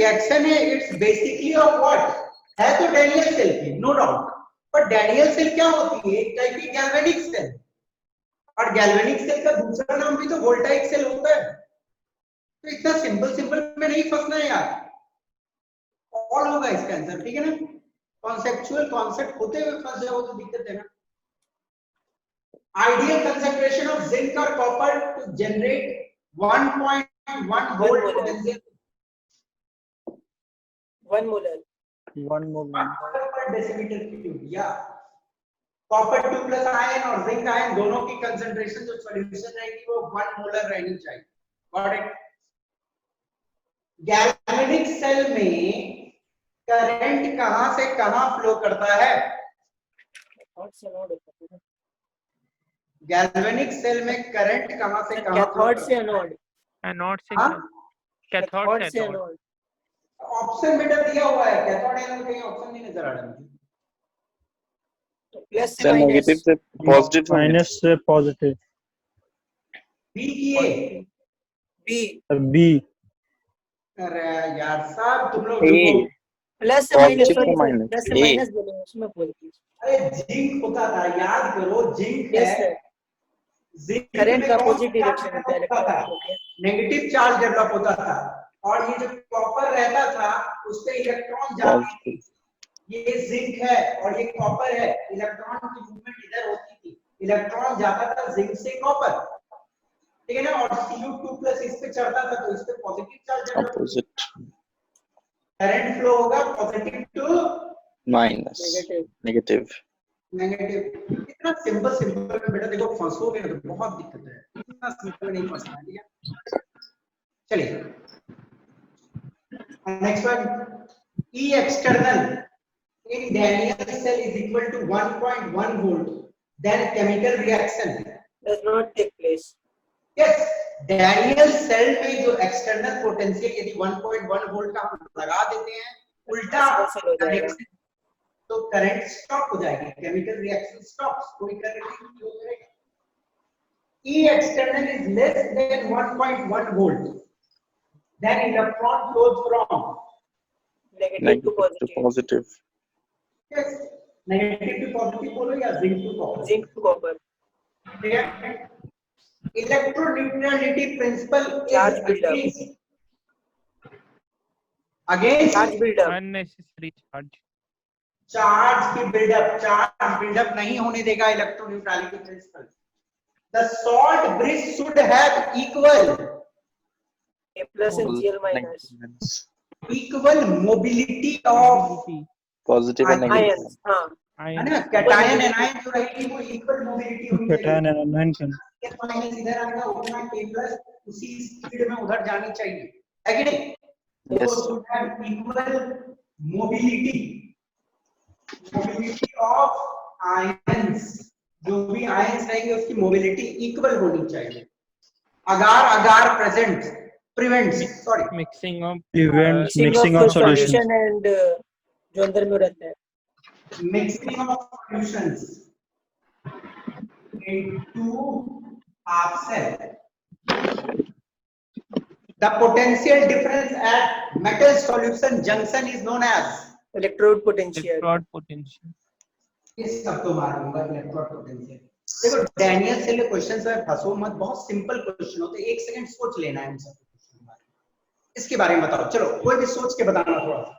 Reaction है, it's basically of what, है तो डैनियल सेल की, नो डाउट, पर डैनियल सेल क्या होती है, एक टाइप की गैल्वेनिक सेल, और गैल्वेनिक सेल का दूसरा नाम भी तो वोल्टाइक सेल होता है। तो इतना सिंपल में नहीं फंसना है यार, ऑल होगा इसका आंसर, ठीक है ना। कॉन्सेप्चुअल कॉन्सेप्ट होते हुए फंस जाओ तो दिक्कत है ना। आइडियल कंसंट्रेशन ऑफ जिंक और copper two generate 1.1 volt potential, 1 molar 1 मोल per decimeter cube, या कॉपर 2 प्लस आयन और जिंक आयन दोनों की कंसंट्रेशन जो सॉल्यूशन रहेगी वो 1 मोलर रहनी चाहिए। Got it. गैल्वेनिक सेल में करंट कहां से कहां फ्लो करता है? कैथोड से एनोड होता है, गैल्वेनिक सेल में करंट कहां से कहां फ्लो कैथोड से करता एनोड, एनोड से हाँ? कैथोड से से एनोड। एनोड। ऑप्शन बेटा दिया हुआ है, कैथोड एनोड कहीं ऑप्शन नहीं नजर आ रहा मुझे। तो प्लस से सर नेगेटिव माइनस, से पॉजिटिव माइनस से पॉजिटिव, बी की ए। बी बी अरे यार साहब तुम लोग ए, रुको। प्लस से माइनस, पॉजिटिव सॉरी से माइनस, प्लस से ए। माइनस बोले उसमें बोल दीजिए। अरे जिंक होता था, याद करो, जिंक यस है, सर, जिंक करंट में का कौन अपोजिट सा डायरेक्शन चार्ज होता है, डेवलप होता इलेक्ट्रॉन था? हो गया। नेगेटिव चार्ज डेवलप होता था, और ये जो कॉपर रहता था उस पे इलेक्ट्रॉन जाती थी। ये जिंक है और ये कॉपर है, इलेक्ट्रॉन की मूवमेंट इधर होती थी, इलेक्ट्रॉन जाता था जिंक से कॉपर, ठीक है ना, और Cu2+ इस पे चढ़ता था तो इस पे पॉजिटिव चार्ज डेवलप होता था। अपोजिट करंट फ्लो होगा positive to minus negative. Negative. इतना सिंपल में बेटा देखो फंसोगे ना तो बहुत दिक्कत है, इतना सिंपल में नहीं फंसना है, ठीक है। चलिए next one, E external in Daniell cell is equal to 1.1 volt, then chemical reaction does not take place। yes, Daniell cell में जो एक्सटर्नल पोटेंशियल यदि 1.1 वोल्ट का हम लगा देते हैं उल्टा कैंसिल हो जाएगा। कनेक्शन, तो करंट स्टॉप हो जाएगी, केमिकल रिएक्शन स्टॉप्स, कोई करंट नहीं फ्लो करेगा। E external is less than 1.1 volt, then electron flows from negative to negative to positive, positive. yes, negative to positive बोलो या zinc to copper, zinc to copper. ठीक है। Electroneutrality principle Charge is buildup। Against charge buildup, unnecessary charge. Charge की buildup, charge buildup नहीं होने देगा electroneutrality principle. The salt bridge should have equal A plus and Cl minus, equal mobility of positive and negative. Ions. हाँ है ना, cation anion जो रहेगी वो इक्वल मोबिलिटी होनी चाहिए। कैटायन एंड आयन का K माइनस इधर आएगा, उतना K प्लस उसी स्पीड में उधर जानी चाहिए, है कि नहीं? Yes. तो should have equal mobility, mobility of ions, जो भी आयंस रहेंगे उसकी मोबिलिटी इक्वल होनी चाहिए। Agar agar present prevents, sorry mixing of prevents mixing mixing of of solution, solution and जो अंदर में रहता है, mixing of solutions into half cell. The potential difference at metal solution junction is known as, electrode potential. Electrode potential. इस सब तो मारूंगा electrode potential. देखो डैनियल से ले क्वेश्चन में फंसो मत, बहुत सिंपल क्वेश्चन होते हैं, 1 सेकंड सोच लेना है इन सब क्वेश्चन के बारे में। इसके बारे में बताओ, चलो कोई भी सोच के बताना थोड़ा सा।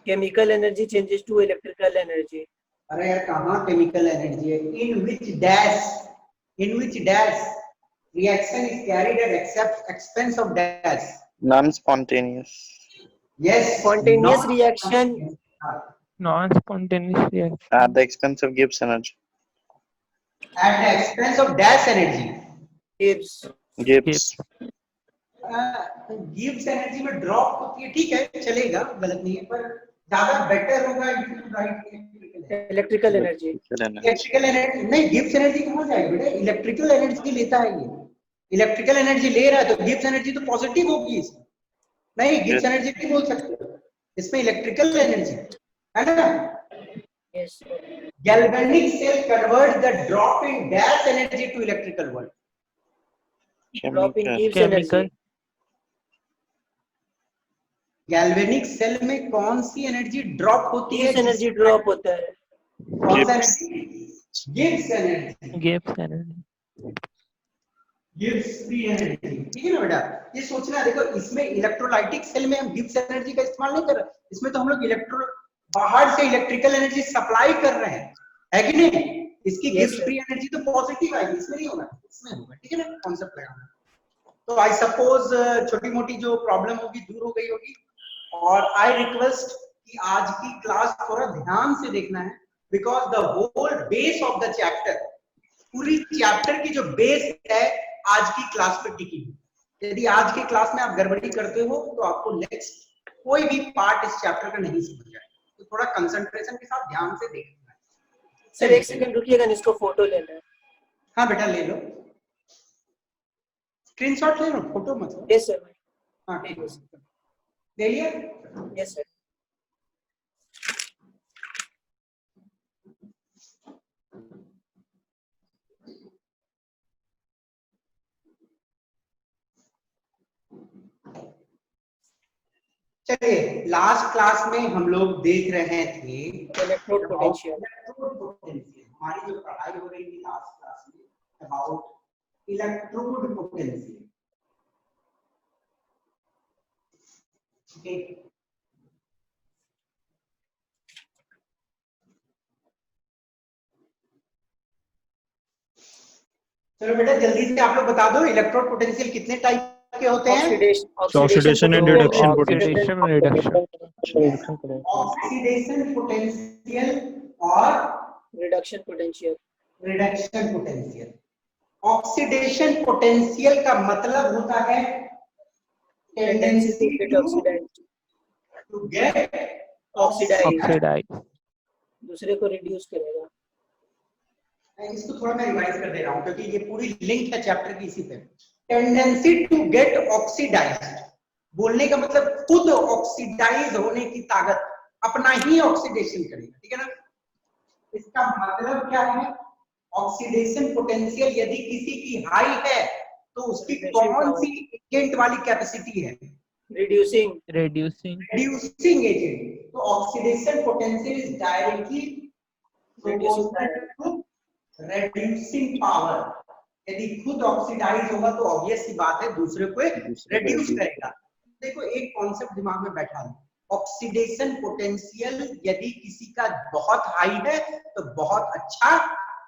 Chemical energy changes to electrical energy. अरे यार कहाँ केमिकल एनर्जी है? In which dash reaction is carried at expense of dash. Non spontaneous. Yes, Spontaneous not reaction. Non spontaneous reaction At the expense of Gibbs energy. at the expense of dash energy. Gibbs. Gibbs energy में drop होती है, ठीक है चलेगा, गलत नहीं है, पर ज्यादा बेटर होगा right electrical energy. Electrical energy नहीं, गिब्स एनर्जी कहाँ जाएगी बेटा? इलेक्ट्रिकल एनर्जी लेता है ये, इलेक्ट्रिकल एनर्जी ले रहा है तो गिब्स एनर्जी तो पॉजिटिव होगी इसमें। नहीं, गिब्स एनर्जी नहीं बोल सकते, इसमें इलेक्ट्रिकल एनर्जी है ना। Yes, galvanic cell convert the drop in dash energy to electrical world. Drop in gives chemical energy. Galvanic cell में कौन सी एनर्जी ड्रॉप होती है? Gibbs एनर्जी ड्रॉप होता है। कौन सा Gibbs. Energy? Gibbs energy, Gibbs energy. Gibbs free energy. ठीक है ना बेटा, ये सोचना है। देखो इसमें इलेक्ट्रोलाइटिक सेल में हम गिब्स एनर्जी का इस्तेमाल नहीं कर रहे, इसमें तो हम लोग बाहर से इलेक्ट्रिकल एनर्जी सप्लाई कर रहे हैं, है कि नहीं? इसकी Yes, Gibbs sir. Free energy तो पॉजिटिव आएगी, इसमें नहीं होगा, इसमें होगा। ठीक है ना, कॉन्सेप्ट लगाना। तो आई सपोज छोटी मोटी जो प्रॉब्लम होगी दूर हो गई होगी, और आई रिक्वेस्ट कि आज की क्लास थोड़ा ध्यान से देखना है, because the whole base of the chapter, पूरी चैप्टर की जो बेस है आज की क्लास पे टिकी है। यदि आज की क्लास में आप गड़बड़ी करते हो तो आपको नेक्स्ट कोई भी पार्ट इस चैप्टर का नहीं समझ जाएगा। तो थोड़ा कंसंट्रेशन के साथ ध्यान से देखना है। सर एक सेकंड रुकिएगा, इसको फोटो लेना है। हाँ बेटा ले लो, स्क्रीनशॉट ले लो, फोटो मत लो। Yes sir. हाँ ठीक है, ले लिया। Yes sir. चलिए, लास्ट क्लास में हम लोग देख रहे थे इलेक्ट्रोड पोटेंशियल। हमारी जो पढ़ाई हो रही थी लास्ट क्लास में अबाउट इलेक्ट्रोड पोटेंशियल। ठीक, चलो बेटा जल्दी से आप लोग बता दो इलेक्ट्रोड पोटेंशियल कितने टाइप के होते हैं? Oxidation and reduction Oxidation and reduction. Oxidation potential और reduction potential. Reduction potential. Oxidation potential का मतलब होता है टेंडेंसी टू गेट Oxidize. दूसरे को रिड्यूस करेगा। इसको थोड़ा मैं रिवाइज कर दे रहा हूं क्योंकि ये पूरी लिंक है चैप्टर की इसी पे। टेंडेंसी टू गेट ऑक्सीडाइज्ड, बोलने का मतलब खुद ऑक्सीडाइज होने की ताकत, अपना ही ऑक्सीडेशन करेगा। ठीक है ना, इसका मतलब क्या है? ऑक्सीडेशन पोटेंशियल यदि किसी की हाई है तो उसकी कौन सी एजेंट वाली कैपेसिटी है? रिड्यूसिंग। Reducing agent. तो oxidation potential is directly proportional to reducing power. यदि खुद ऑक्सीडाइज होगा तो ऑब्वियस सी बात है दूसरे को रिड्यूस करेगा। देखो एक कॉन्सेप्ट दिमाग में बैठा है, ऑक्सीडेशन पोटेंशियल यदि किसी का बहुत हाई है तो बहुत अच्छा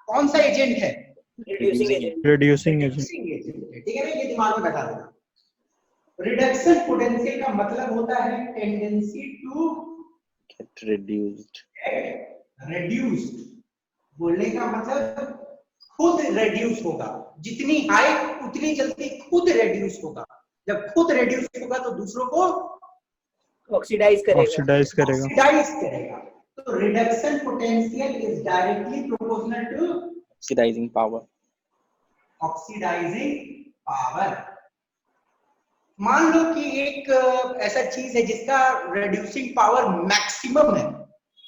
कौन सा एजेंट है? Reducing agent. Reducing agent. ठीक है ना, ये दिमाग में बैठा देना। रिडक्शन पोटेंशियल का मतलब होता है tendency to Get reduced. reduced, बोलने का मतलब खुद रेड्यूस होगा, जितनी हाई उतनी जल्दी खुद रेड्यूस होगा। जब खुद रेड्यूस होगा तो दूसरों को ऑक्सीडाइज करेगा। ऑक्सीडाइज करेगा। तो reduction potential is directly proportional to Oxidizing power. Oxidizing power. मान लो कि एक ऐसा चीज है जिसका रिड्यूसिंग पावर मैक्सिमम है,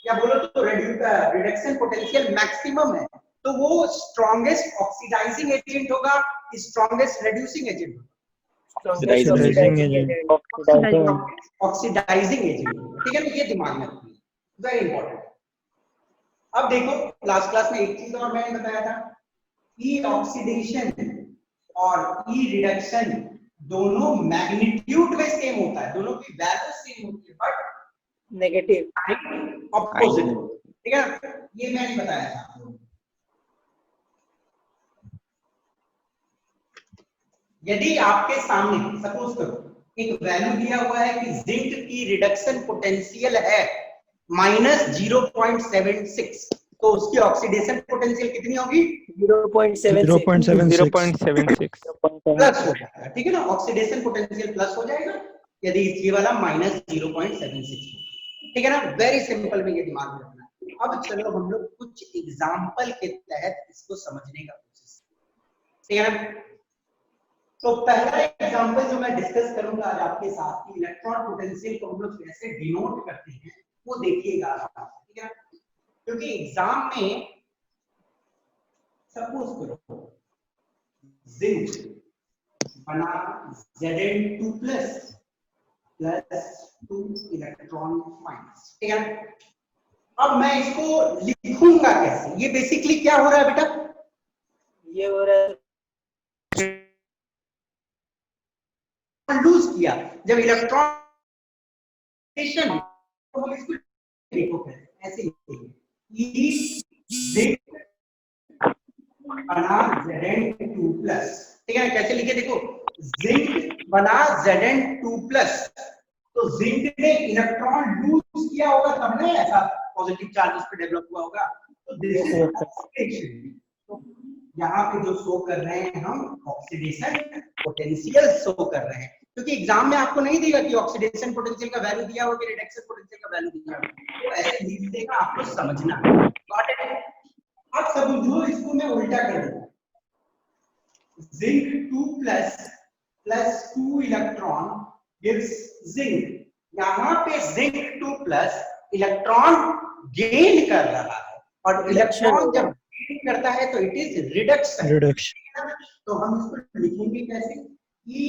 या बोलो तो रिडक्शन पोटेंशियल मैक्सिमम है, तो वो स्ट्रॉन्गेस्ट ऑक्सीडाइजिंग एजेंट होगा, स्ट्रॉन्गेस्ट रिड्यूसिंग एजेंट होगा। Oxidizing agent. ठीक है ना, ये दिमाग में रखना, वेरी इंपॉर्टेंट। अब देखो लास्ट क्लास में एक चीज और मैंने बताया था, ई ऑक्सीडेशन और ई रिडक्शन दोनों मैग्नीट्यूड में सेम होता है, दोनों की वैल्यू सेम होती है, बट नेगेटिव ऑपोजिट। ठीक है, ये मैंने बताया था आप लोगों को। यदि आपके सामने सपोज करो एक वैल्यू दिया हुआ है कि जिंक की रिडक्शन पोटेंशियल है -0.76, तो उसकी ऑक्सीडेशन पोटेंशियल कितनी होगी? 0.76 प्लस हो जाएगा। ठीक है ना, ऑक्सीडेशन पोटेंशियल प्लस हो जाएगा यदि ये वाला -0.76। ठीक है ना, वेरी सिंपल में ये दिमाग में रखना है। अब चलो हम लोग कुछ एग्जांपल के तहत इसको समझने का कोशिश। ठीक है ना, तो पहला एग्जांपल जो मैं डिस्कस करूंगा आज आपके साथ कि इलेक्ट्रॉन पोटेंशियल को हम लोग कैसे डिनोट करते हैं वो देखिएगा। ठीक है ना, क्योंकि एग्जाम में सपोज करो जिंक बना Zn2+, +2 इलेक्ट्रॉन माइनस, ठीक है। अब मैं इसको लिखूंगा कैसे? ये बेसिकली क्या हो रहा है बेटा? ये हो रहा है लूज किया जब इलेक्ट्रॉन, तो हम इसको देखो कैसे, ऐसे लिखेंगे ई जिंक बना Zn2+, ठीक है। कैसे लिखे देखो, जिंक बना Zn2+, तो जिंक ने इलेक्ट्रॉन लूज किया होगा तब ना ऐसा पॉजिटिव चार्ज उस पर डेवलप हुआ होगा। तो दिस इज ऑक्सीडेशन। तो यहाँ पे जो शो कर रहे हैं हम ऑक्सीडेशन पोटेंशियल शो कर रहे हैं, क्योंकि एग्जाम में आपको नहीं देगा कि ऑक्सीडेशन पोटेंशियल का वैल्यू दिया हो कि रिडक्शन पोटेंशियल का वैल्यू दिया हो, तो ऐसे लिख देगा, आपको समझना है। अब समझो इसको मैं उल्टा कर दूंगा, जिंक 2+ + 2 इलेक्ट्रॉन गिव्स जिंक। यहाँ पे जिंक 2+ इलेक्ट्रॉन गेन कर रहा है, और इलेक्ट्रॉन जब गेन करता है तो इट इज रिडक्शन। रिडक्शन। तो हम इसको लिखेंगे कैसे, ई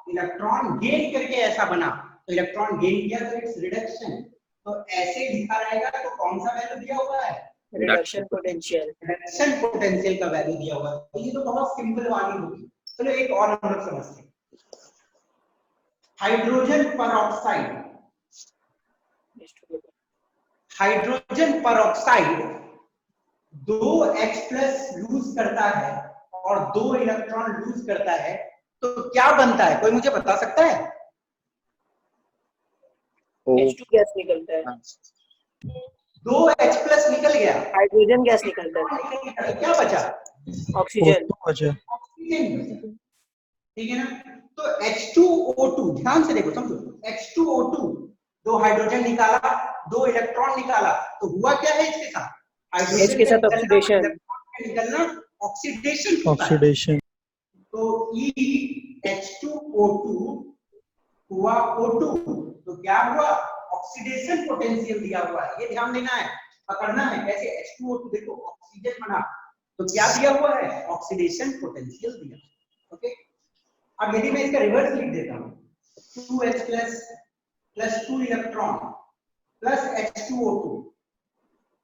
इलेक्ट्रॉन गेन करके ऐसा बना, तो इलेक्ट्रॉन गेन किया तो इट्स रिडक्शन। तो ऐसे लिखा रहेगा, तो कौन सा वैल्यू दिया हुआ है? Reduction potential. रिडक्शन पोटेंशियल का वैल्यू दिया हुआ है। तो ये तो बहुत सिंपल वाली होगी। चलो एक और हम लोग समझते हैं, hydrogen peroxide. Hydrogen peroxide 2H+ lose करता है और 2 इलेक्ट्रॉन लूज करता है, तो क्या बनता है? कोई मुझे बता सकता है? H2 गैस निकलता है, 2H+ निकल गया, हाइड्रोजन गैस निकलता है, तो क्या बचा? ऑक्सीजन। ऑक्सीजन बचा, ठीक है ना। तो H2O2, ध्यान से देखो, समझो, H2O2 2 हाइड्रोजन निकाला, 2 इलेक्ट्रॉन निकाला, तो हुआ क्या है इसके साथ? H के साथ ऑक्सीडेशन, निकलना ऑक्सीडेशन। ऑक्सीडेशन। तो H2O2 हुआ O2, तो क्या हुआ? ऑक्सीडेशन पोटेंशियल दिया हुआ है, ये ध्यान देना है, पकड़ना है कैसे। H2O2 देखो ऑक्सीजन बना, तो क्या दिया हुआ है? ऑक्सीडेशन पोटेंशियल दिया, ओके। अब यदि मैं इसका रिवर्स लिख देता हूं, 2H+ + 2 इलेक्ट्रॉन प्लस H2O2,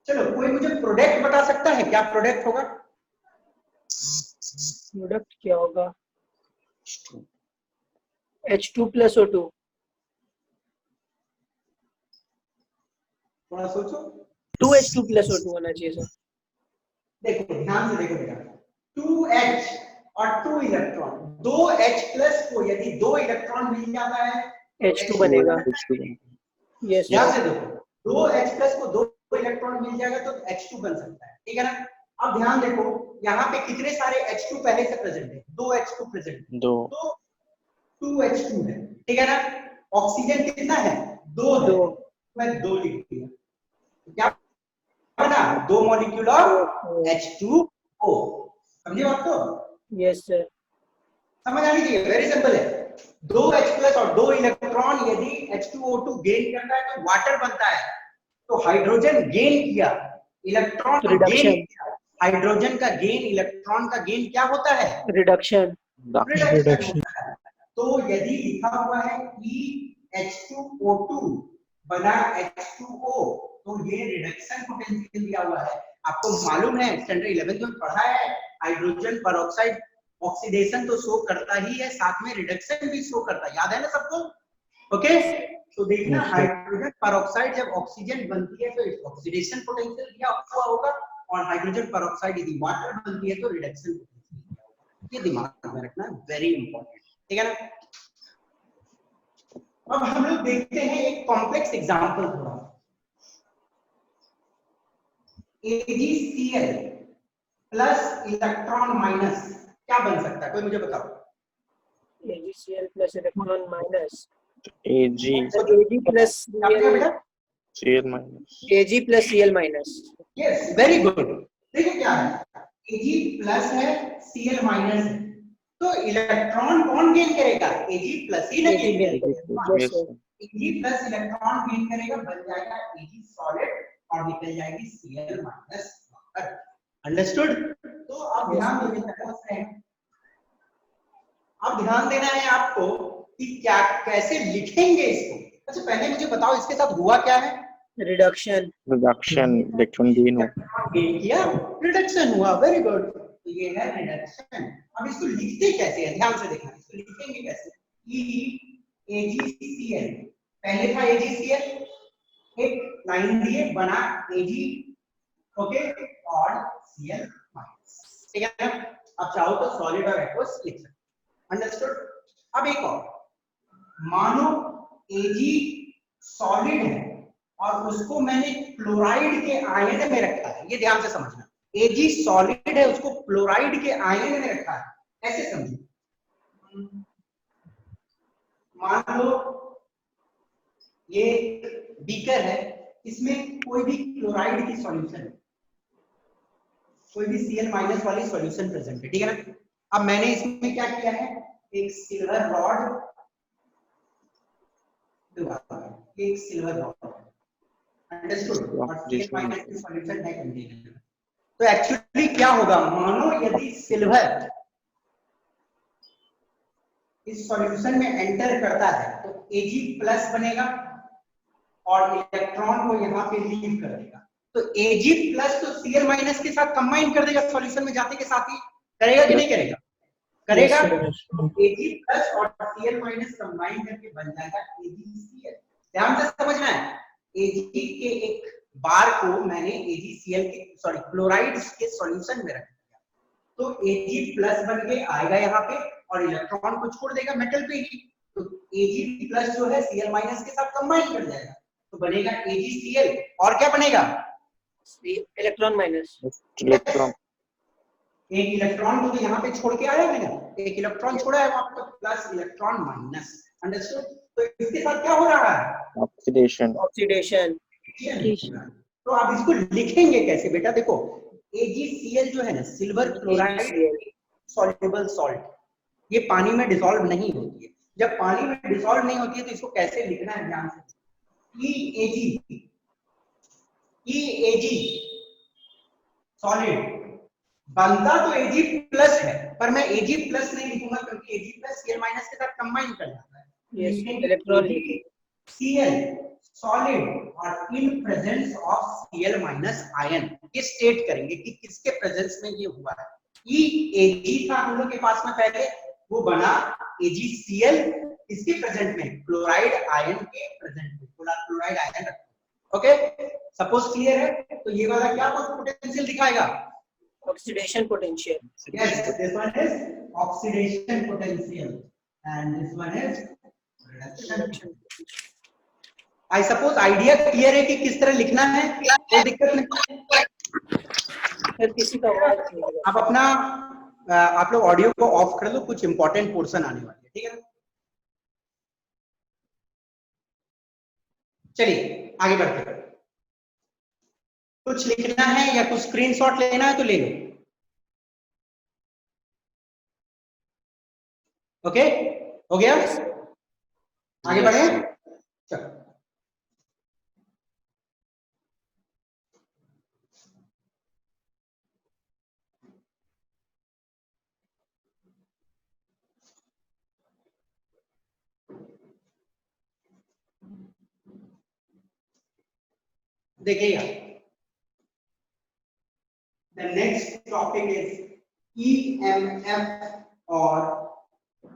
चलो कोई मुझे प्रोडक्ट बता सकता है, क्या प्रोडक्ट होगा? प्रोडक्ट क्या होगा? H2 + O2। थोड़ा सोचो। 2H2 + O2 होना चाहिए सर। देखो ध्यान से देखो बेटा, 2H और 2 इलेक्ट्रॉन, 2H+ को यदि 2 इलेक्ट्रॉन मिल जाता है तो H2 बनेगा। यस, ध्यान से देखो, 2H+ को 2 इलेक्ट्रॉन मिल जाएगा तो H2 बन सकता है, ठीक है ना। अब ध्यान देखो, यहाँ पे कितने सारे H2 पहले से प्रेजेंट है? 2 H2 प्रेजेंट है, तो 2H2 है, ठीक है ना। ऑक्सीजन कितना है? 2 है, मैं 2 लिख दिया, क्या बना? 2 मॉलिक्यूल ऑफ H2O। समझे बात? तो यस सर, समझ आनी चाहिए, वेरी सिंपल है। 2H+ और 2 इलेक्ट्रॉन यदि H2O2 गेन करता है तो वाटर बनता है, तो हाइड्रोजन गेन किया, इलेक्ट्रॉन गेन किया, हाइड्रोजन का गेन, इलेक्ट्रॉन का गेन क्या होता है? रिडक्शन। रिडक्शन। तो यदि लिखा हुआ है कि H2O2 बना H2O, तो ये रिडक्शन पोटेंशियल दिया हुआ है। आपको मालूम है, स्टैंडर्ड 11th में पढ़ा है, हाइड्रोजन परऑक्साइड ऑक्सीडेशन तो शो करता ही है, साथ में रिडक्शन भी शो करता है, याद है ना सबको? ओके, तो देखना हाइड्रोजन परऑक्साइड जब ऑक्सीजन बनती है तो ऑक्सीडेशन पोटेंशियल दिया हुआ होगा, और हाइड्रोजन परऑक्साइड यदि वाटर बनती है तो रिडक्शन पोटेंशियल दिया होगा। ये दिमाग में रखना, वेरी इंपॉर्टेंट, ठीक है ना। अब हम लोग देखते हैं एक कॉम्प्लेक्स एग्जांपल थोड़ा, AgCl प्लस इलेक्ट्रॉन माइनस क्या बन सकता है? कोई मुझे बताओ। AgCl + electron minus Ag Ag + क्या बनेगा बेटा? Cl minus. Ag + Cl minus. Yes, very good. देखो क्या है, Ag प्लस है, Cl माइनस है, तो इलेक्ट्रॉन कौन गेन करेगा? Ag+ ही ना गेन करेगा। Yes, sir. Ag+ electron gain करेगा, बन जाएगा Ag सॉलिड और निकल जाएगी Cl माइनस वाटर। अंडरस्टूड? तो अब ध्यान देने का है, अब ध्यान देना है आपको कि क्या कैसे लिखेंगे इसको। अच्छा पहले मुझे बताओ इसके साथ हुआ क्या है? रिडक्शन। Reduction, electron gain हो। गेन किया, रिडक्शन हुआ, वेरी गुड। तो ये है रिडक्शन। अब इसको लिखते कैसे है, ध्यान से देखना, इसको लिखेंगे कैसे? AgCl, पहले था AgCl, एक लाइन दिए बना Ag, ओके, और Cl माइनस, ठीक है ना? अब चाहो तो सॉलिड और एक्वस लिख सकते, अंडरस्टूड? अब एक और, मानो Ag सॉलिड है और उसको मैंने क्लोराइड के आयन में रखा है, ये ध्यान से समझना। Ag सॉलिड है, उसको क्लोराइड के आयन में रखा है, ऐसे समझो। मान लो ये बीकर है, इसमें कोई भी क्लोराइड की सॉल्यूशन है, कोई भी Cl माइनस वाली सॉल्यूशन प्रेजेंट है, ठीक है ना? अब मैंने इसमें क्या किया है, एक सिल्वर रॉड, एक सिल्वर रॉड, अंडरस्टूड, और Cl माइनस की सॉल्यूशन है कंटेनर। तो एक्चुअली क्या होगा, मानो यदि सिल्वर इस सॉल्यूशन में एंटर करता है तो Ag प्लस बनेगा और इलेक्ट्रॉन को यहाँ पे लीव कर देगा। तो Ag प्लस तो Cl माइनस के साथ कंबाइन कर देगा सॉल्यूशन में जाते के साथ ही, करेगा कि नहीं करेगा? करेगा। Ag प्लस और Cl माइनस कंबाइन करके बन जाएगा AgCl। ध्यान से समझना है, Ag के एक बार को मैंने AgCl के सॉरी क्लोराइड के सॉल्यूशन में रख दिया, तो Ag प्लस बन के आएगा यहाँ पे और इलेक्ट्रॉन को छोड़ देगा मेटल पे ही, तो Ag प्लस जो है Cl माइनस के साथ कंबाइन कर जाएगा, तो बनेगा AgCl। और क्या बनेगा? Electron minus. इलेक्ट्रॉन, एक इलेक्ट्रॉन को तो यहाँ पे छोड़ के आया है ना, एक इलेक्ट्रॉन छोड़ा है वहां पर, प्लस इलेक्ट्रॉन माइनस, अंडरस्टूड? तो इसके साथ क्या हो रहा है? ऑक्सीडेशन। ऑक्सीडेशन। तो आप इसको लिखेंगे कैसे बेटा? देखो AgCl जो है ना, सिल्वर क्लोराइड सॉल्युबल सॉल्ट, ये पानी में डिसॉल्व नहीं होती है। जब पानी में डिसॉल्व नहीं होती है तो इसको कैसे लिखना है, ध्यान से। EAG सॉलिड बनता तो Ag प्लस है, पर मैं Ag प्लस नहीं लिखूंगा क्योंकि Ag प्लस Cl माइनस के साथ कंबाइन कर जाता है। इलेक्ट्रॉन Cl सॉलिड और in presence of Cl minus ion, ये स्टेट करेंगे कि किसके प्रेजेंस में ये हुआ है। EAG था हम लोग के पास में पहले, वो बना AgCl, इसके प्रेजेंट में क्लोराइड आयन के प्रेजेंट में क्लोराइड आयन रखा, ओके? सपोज क्लियर है? तो ये वाला क्या पोटेंशियल दिखाएगा? Oxidation potential. Yes, this one is oxidation potential and this one is reduction. I suppose idea clear है कि किस तरह लिखना है, कोई दिक्कत नहीं। फिर किसी का आवाज नहीं आ रहा। आप अपना आप लोग ऑडियो को ऑफ कर लो, कुछ इंपॉर्टेंट पोर्शन आने वाली है, ठीक है ना? चलिए आगे बढ़ते हैं। कुछ लिखना है या कुछ स्क्रीनशॉट लेना है तो ले लो, ओके? हो गया? आगे बढ़े, चलो। देखिएगा, the next topic is EMF और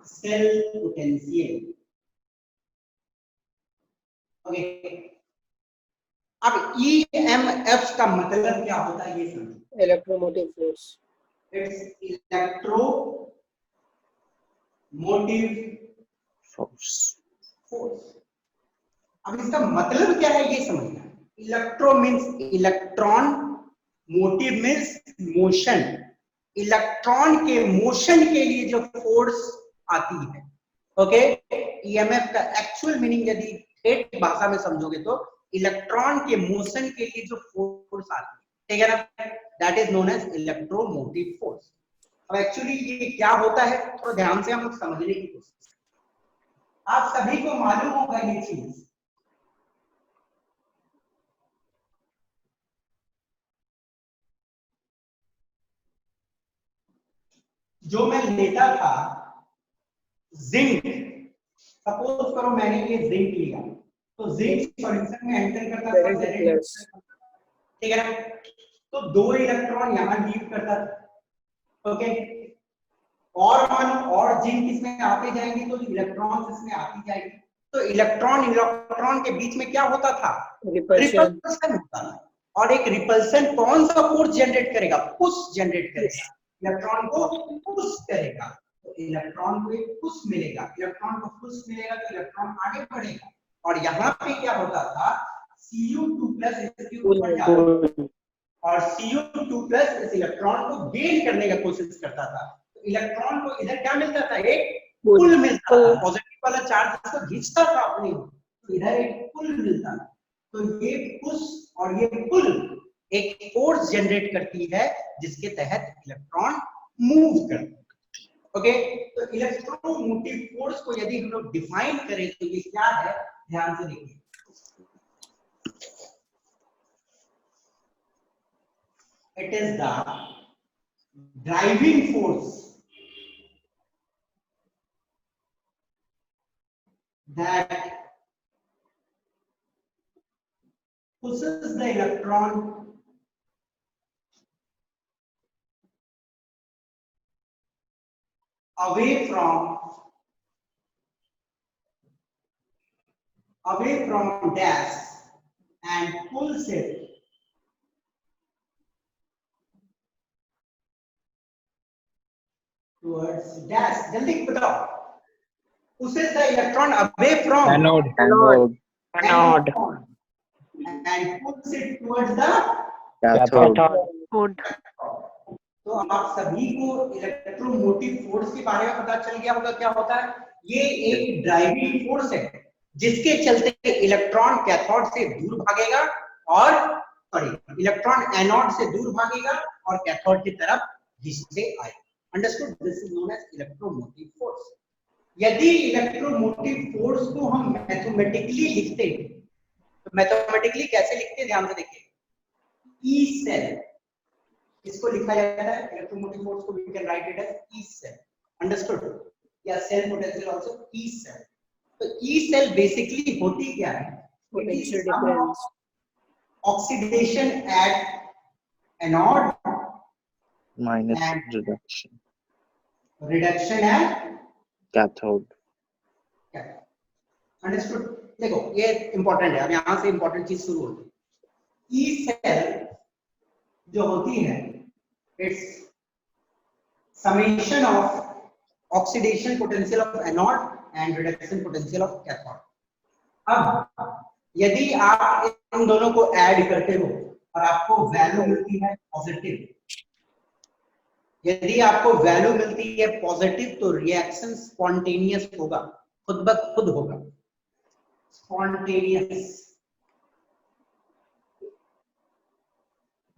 सेल पोटेंशियल, ओके? अब EMF का मतलब क्या होता है ये समझो। Electromotive force. It's electro motive force. अब इसका मतलब क्या है ये समझना। Electro means electron, motive means motion. Electron के मोशन के लिए जो फोर्स आती है, ओके? ईएमएफ का एक्चुअल मीनिंग यदि ठेठ भाषा में समझोगे तो इलेक्ट्रॉन के मोशन के लिए जो फोर्स आती है, ठीक है ना, that is known as electromotive force. अब एक्चुअली ये क्या होता है, थोड़ा ध्यान से हम लोग समझने की कोशिश करें। आप सभी को मालूम होगा ये चीज, जो मैं लेता था जिंक, सपोज करो मैंने ये जिंक लिया, तो जिंक सॉल्यूशन में एंटर करता था प्लस ठीक है ना, तो 2 इलेक्ट्रॉन यहाँ लीव करता था ओके, और मानो और जिंक इसमें आते जाएंगे तो इलेक्ट्रॉन इसमें आती जाएगी, तो इलेक्ट्रॉन इलेक्ट्रॉन के बीच में क्या होता था, रिपल्शन रिपल्शन होता था। और एक रिपल्शन कौन सा फोर्स जनरेट करेगा, पुश जनरेट करेगा, इलेक्ट्रॉन को पुश करेगा, तो इलेक्ट्रॉन को एक पुश मिलेगा, इलेक्ट्रॉन को पुश मिलेगा तो इलेक्ट्रॉन आगे बढ़ेगा। और यहाँ पे क्या होता था, Cu2+ इसके ऊपर जाता और Cu2+ इस इलेक्ट्रॉन को गेन करने का कोशिश करता था, तो इलेक्ट्रॉन को इधर क्या मिलता था, एक पुल मिलता था, पॉजिटिव वाला चार्ज इसको खींचता था अपनी, तो इधर एक पुल मिलता था। तो ये पुश और ये पुल एक फोर्स जनरेट करती है जिसके तहत इलेक्ट्रॉन मूव करता है ओके। तो इलेक्ट्रोमोटिव फोर्स को यदि हम लोग डिफाइन करें तो ये क्या है, ध्यान से देखिए, it is the driving force that pushes the electron away from dash and pulls it towards dash। जल्दी बताओ, pushes the electron away from Anode. anode and pulls it towards the cathode। तो आप सभी को इलेक्ट्रोमोटिव फोर्स के बारे में पता चल गया होगा क्या होता है, ये एक ड्राइविंग फोर्स है जिसके चलते इलेक्ट्रॉन कैथोड से दूर भागेगा और सॉरी इलेक्ट्रॉन एनोड से दूर भागेगा और कैथोड की तरफ घिसते आएगा। Understood, this is known as electromotive force. यदि इलेक्ट्रोमोटिव फोर्स को हम मैथमेटिकली लिखते हैं तो मैथमेटिकली कैसे लिखते हैं, ध्यान से देखिए, ई सेल इसको लिखा जाता है, इलेक्ट्रोमोटिव फोर्स को we can write it as E cell. Understood, या cell potential also E cell. तो ई सेल बेसिकली होती क्या है, potential difference oxidation at anode minus and reduction reduction at cathode। Understood. देखो ये इंपॉर्टेंट है, अब यहां से इंपॉर्टेंट चीज शुरू होती है। ई सेल जो होती है it's summation of oxidation potential of anode and reduction potential of cathode. अब यदि आप इन दोनों को ऐड करते हो और आपको वैल्यू मिलती है पॉजिटिव, यदि आपको वैल्यू मिलती है पॉजिटिव तो रिएक्शन स्पॉन्टेनियस होगा, खुद ब खुद होगा, स्पॉन्टेनियस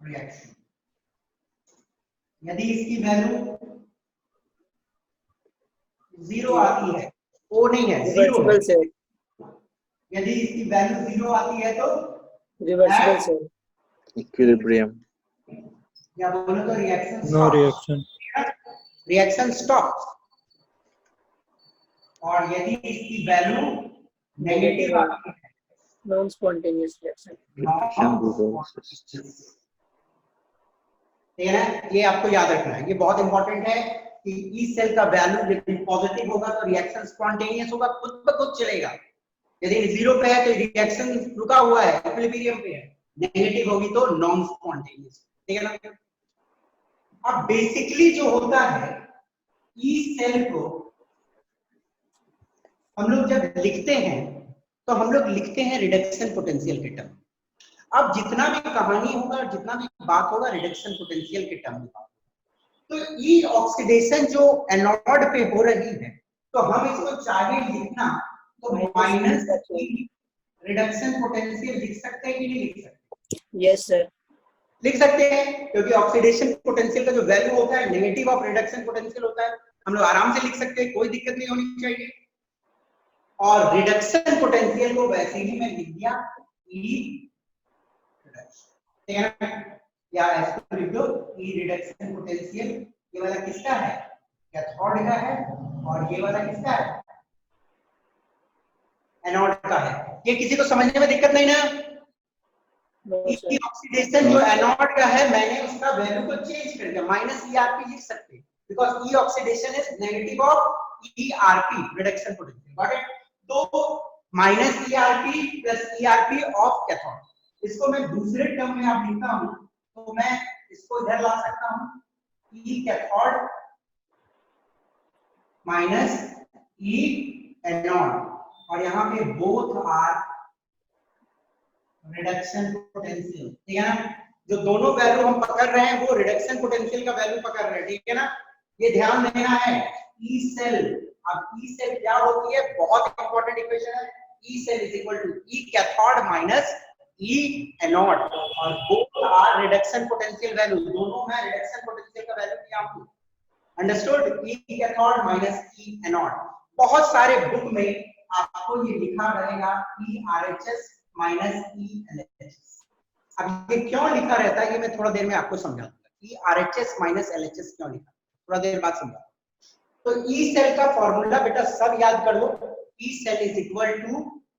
रिएक्शन। यदि इसकी वैल्यू 0 आती है, ओ नहीं है, 0 है। से यदि इसकी वैल्यू 0 आती है तो रिवर्सिबल से equilibrium। या बोलो तो reaction No reaction. Reaction stop. और यदि इसकी वैल्यू नेगेटिव आती है, non spontaneous reaction reaction reverses। ठीक है ना, ये आपको याद रखना है, ये बहुत इंपॉर्टेंट है कि ई सेल का वैल्यू यदि पॉजिटिव होगा तो रिएक्शन स्पॉन्टेनियस होगा, खुद ब खुद चलेगा। यदि 0 पे है तो रिएक्शन रुका हुआ है, इक्विलिब्रियम पे है। नेगेटिव होगी तो नॉन स्पॉन्टेनियस, ठीक है ना। अब बेसिकली जो होता है, ई सेल को हम लोग जब लिखते हैं तो हम लोग लिखते हैं रिडक्शन पोटेंशियल के टर्म। अब जितना भी कहानी होगा, जितना भी बात होगा, रिडक्शन पोटेंशियल के टर्म में बात होगा। तो ई ऑक्सीडेशन जो एनोड पे हो रही है, तो हम इसको चाहे लिखना तो माइनस रिडक्शन पोटेंशियल लिख सकते हैं कि नहीं लिख सकते? यस सर, लिख सकते हैं, क्योंकि ऑक्सीडेशन पोटेंशियल का जो वैल्यू होता है नेगेटिव ऑफ रिडक्शन पोटेंशियल होता है, हम लोग आराम से लिख सकते हैं, कोई दिक्कत नहीं होनी चाहिए। और रिडक्शन पोटेंशियल को वैसे ही मैं लिख दिया ई रिडक्शन, ठीक है ना, या ऐसे लिख दो ई रिडक्शन पोटेंशियल। ये वाला किसका है, कैथोड का है, और ये वाला किसका है? एनोड का है। ये किसी को समझने में दिक्कत नहीं ना? ऑक्सीडेशन जो एनोड का है, मैंने उसका वैल्यू को चेंज कर दिया, माइनस ERP लिख सकते हैं, because E oxidation is negative of ERP, reduction potential. Got it? तो minus ERP plus ERP of cathode. इसको मैं दूसरे टर्म में आप लिखता हूं तो मैं इसको इधर ला सकता हूं, E cathode minus E anode, और यहाँ पे बोथ आर रिडक्शन पोटेंशियल। ठीक है ना? जो दोनों वैल्यू हम पकड़ रहे हैं वो रिडक्शन पोटेंशियल का वैल्यू पकड़ रहे हैं। ठीक है ना? ये ध्यान देना है। ई सेल, अब ई सेल क्या होती है? बहुत इंपॉर्टेंट इक्वेशन है। E cell is equal to E cathode minus E anode, और both are reduction potential value. दोनों में रिडक्शन पोटेंशियल का वैल्यू लिया हूं। Understood? E cathode minus E anode. बहुत सारे बुक में आपको ये लिखा रहेगा E RHS minus E LHS। अब ये क्यों लिखा रहता है, ये मैं थोड़ा देर में आपको समझाऊंगा। ई RHS माइनस LHS क्यों लिखा, थोड़ा देर बाद समझाऊंगा। तो ई सेल का फॉर्मूला बेटा सब याद कर लो। E cell is equal to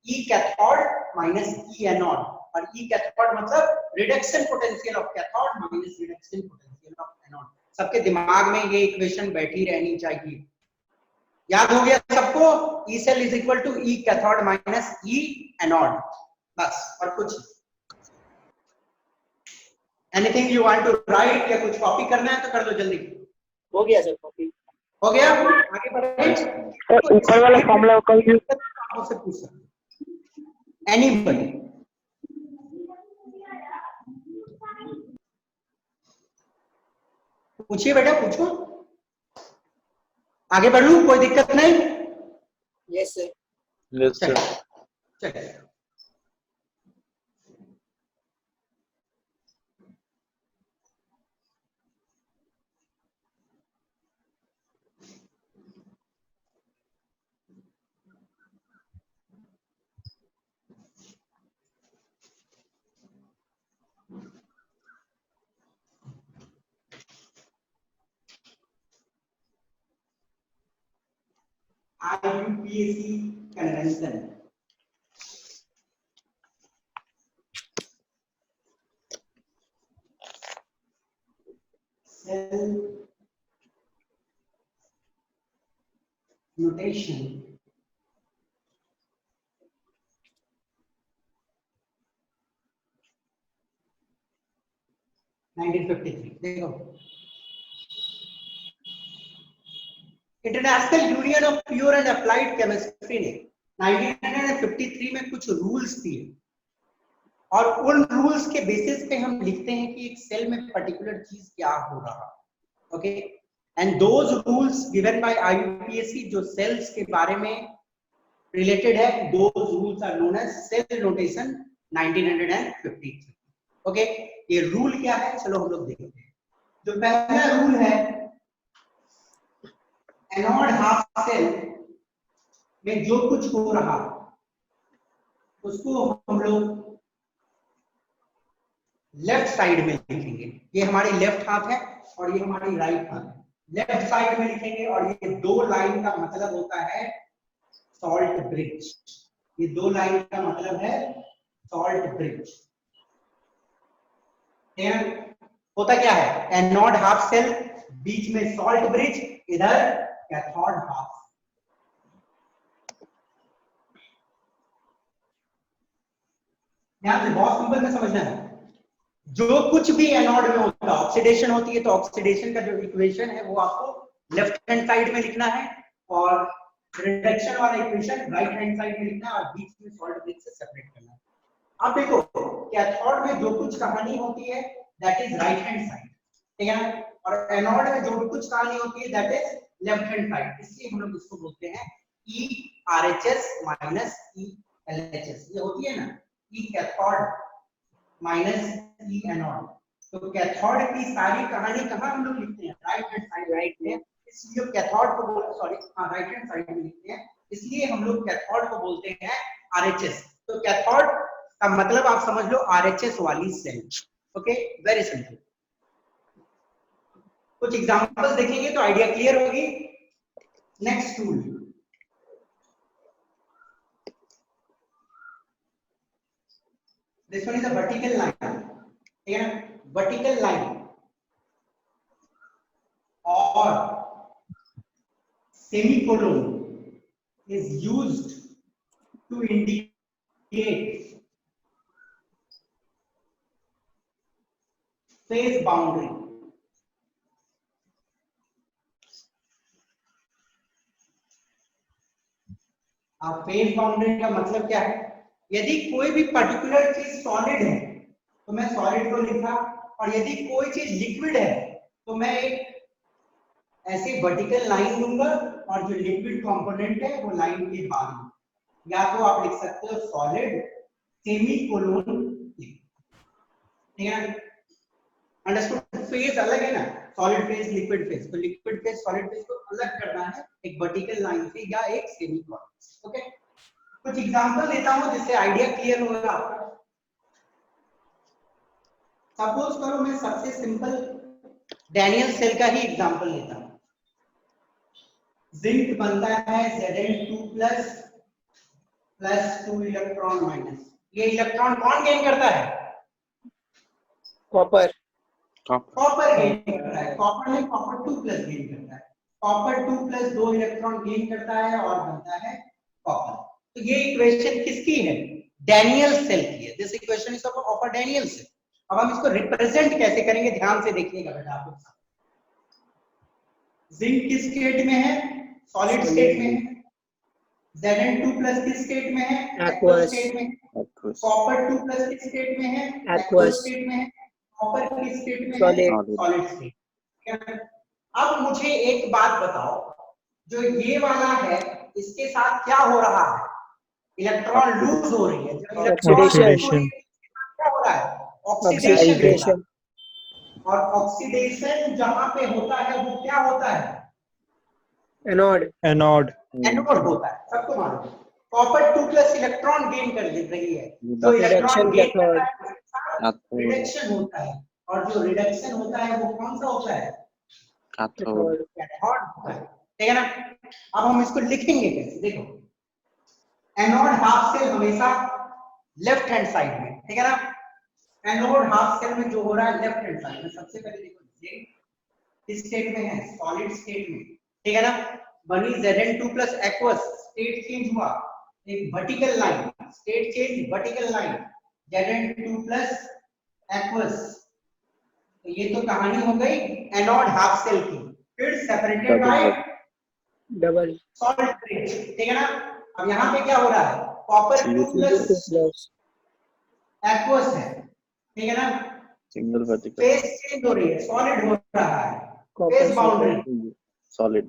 E cathode minus E anode, और ई कैथोड मतलब reduction potential of cathode minus reduction potential of anode. सबके दिमाग में ये इक्वेशन बैठी रहनी चाहिए। याद हो गया सबको? E cell is equal to E cathode minus E anode, बस, और कुछ। Anything you want to write, या कुछ कॉपी करना है तो कर लो जल्दी। हो गया सर कॉपी। हो गया? आगे बढ़े। ऊपर वाला फॉर्मूला का यूज आपसे पूछ सकते एनीबॉडी। पूछिए बेटा, पूछो। आगे बढ़ लूं? कोई दिक्कत नहीं? Yes sir. Yes, sir. चलिए। IUPAC convention. Cell notation. देखो, international union of pure and applied chemistry ने 1953 में कुछ रूल्स दिए, और उन रूल्स के बेसिस पे हम लिखते हैं कि एक सेल में पर्टिकुलर चीज क्या हो रहा है। Okay, and those rules given by IUPAC जो सेल्स के बारे में रिलेटेड है, those rules are known as cell notation 1953। Okay, ये रूल क्या है चलो हम लोग देखते हैं। जो पहला रूल है, एनोड हाफ सेल में जो कुछ हो रहा उसको हम लोग लेफ्ट साइड में लिखेंगे। ये हमारी लेफ्ट हाथ है और ये हमारी राइट हाथ है। लेफ्ट साइड में लिखेंगे, और ये दो लाइन का मतलब होता है सॉल्ट ब्रिज। ये दो लाइन का मतलब है सॉल्ट ब्रिज। होता क्या है, एनोड हाफ सेल, बीच में सॉल्ट ब्रिज, इधर कैथोड हाफ। ध्यान से, बहुत सिंपल में समझना है। जो कुछ भी एनोड में होता है, ऑक्सीडेशन होती है, तो ऑक्सीडेशन का जो इक्वेशन है वो आपको लेफ्ट हैंड साइड में लिखना है, और रिडक्शन वाला इक्वेशन राइट हैंड साइड में लिखना है, और बीच में सॉल्ट ब्रिज से सेपरेट करना है। अब देखो, कैथोड में जो कुछ कहानी होती है that is right hand side, ठीक है, और एनोड में जो कुछ कहानी होती है that is left hand side. इसलिए हम लोग इसको बोलते हैं ई RHS माइनस ई LHS। ये होती है ना ई कैथोड माइनस ई एनोड। तो कैथोड की सारी कहानी कहाँ हम लोग लिखते हैं, राइट हैंड साइड, राइट में। इसलिए कैथोड को राइट हैंड साइड में लिखते हैं, इसलिए हम लोग कैथोड को बोलते हैं RHS। तो कैथोड का मतलब आप समझ लो RHS वाली सेल। Okay, very simple. कुछ एग्जांपल्स देखेंगे तो आइडिया क्लियर होगी। Next tool. This one is a vertical line. ठीक है ना? Vertical line or semicolon is used to indicate phase boundary. अब फेज बाउंड्री का मतलब क्या है? यदि कोई भी पर्टिकुलर चीज सॉलिड है तो मैं सॉलिड को लिखा, और यदि कोई चीज लिक्विड है तो मैं एक ऐसे वर्टिकल लाइन दूंगा और जो लिक्विड कंपोनेंट है वो लाइन के बाद में, या तो आप लिख सकते हो सॉलिड सेमीकोलन, ठीक है ना? अंडरस्टूड? फेज अलग है ना, सॉलिड फेज लिक्विड फेज, तो लिक्विड फेज सॉलिड फेज को अलग करना है एक वर्टिकल लाइन से या एक सेमीकोलन। ओके, कुछ एग्जांपल देता हूं जिससे आइडिया क्लियर होगा आपका। सपोज करो मैं सबसे सिंपल डैनियल सेल का ही एग्जांपल लेता हूं। जिंक बनता है Zn2 प्लस 2 इलेक्ट्रॉन माइनस। ये इलेक्ट्रॉन कौन गेन करता है? कॉपर गेन करता है। कॉपर नहीं, कॉपर 2 प्लस गेन करता है। कॉपर 2 प्लस 2 इलेक्ट्रॉन गेन करता है और बनता है कॉपर। तो ये इक्वेशन किसकी है? डैनियल सेल की है। This equation is of a Daniel cell. अब हम इसको रिप्रेजेंट कैसे करेंगे, ध्यान से देखिएगा बेटा आप लोग। जिंक किस स्टेट में है? सॉलिड स्टेट में है। Zn2 प्लस किस स्टेट में है? एक्वस स्टेट में है। कॉपर 2 प्लस किस स्टेट में है? एक्वस स्टेट में है। कॉपर किस स्टेट में है? Solid state. अब मुझे एक बात बताओ, जो ये वाला है इसके साथ क्या हो रहा है? इलेक्ट्रॉन लूज हो रही है। जब ऑक्सीडेशन क्या हो रहा है? ऑक्सीडेशन। और ऑक्सीडेशन जहां पे होता है वो क्या होता है? एनोड एनोड होता है, सबको मालूम है। कॉपर 2 प्लस इलेक्ट्रॉन गेन कर रही है, तो इलेक्ट्रॉन गेन करता है, रिडक्शन होता है, और जो रिडक्शन होता है वो कौन सा होता है? कैथोड होता है, ठीक है ना? अब हम इसको लिखेंगे कैसे, देखो। एनोड हाफ सेल हमेशा लेफ्ट हैंड साइड में, ठीक है ना? एनोड हाफ सेल में जो हो रहा है लेफ्ट हैंड साइड में, सबसे पहले देखो जिंक इस स्टेट में है, सॉलिड स्टेट में, ठीक है ना? बनी Zn2 plus aqueous, state change हुआ, एक vertical line, state change vertical line, Zn2 plus aqueous. तो ये तो कहानी हो गई एनोड हाफ सेल की। फिर separated by double solid bridge, ठीक है ना? अब यहाँ पे क्या हो रहा है? कॉपर 2 प्लस एक्वस है, ठीक है ना? सिंगल वर्टिकल फेज चेंज हो रही है, सॉलिड हो रहा है, फेज बाउंड्री सॉलिड।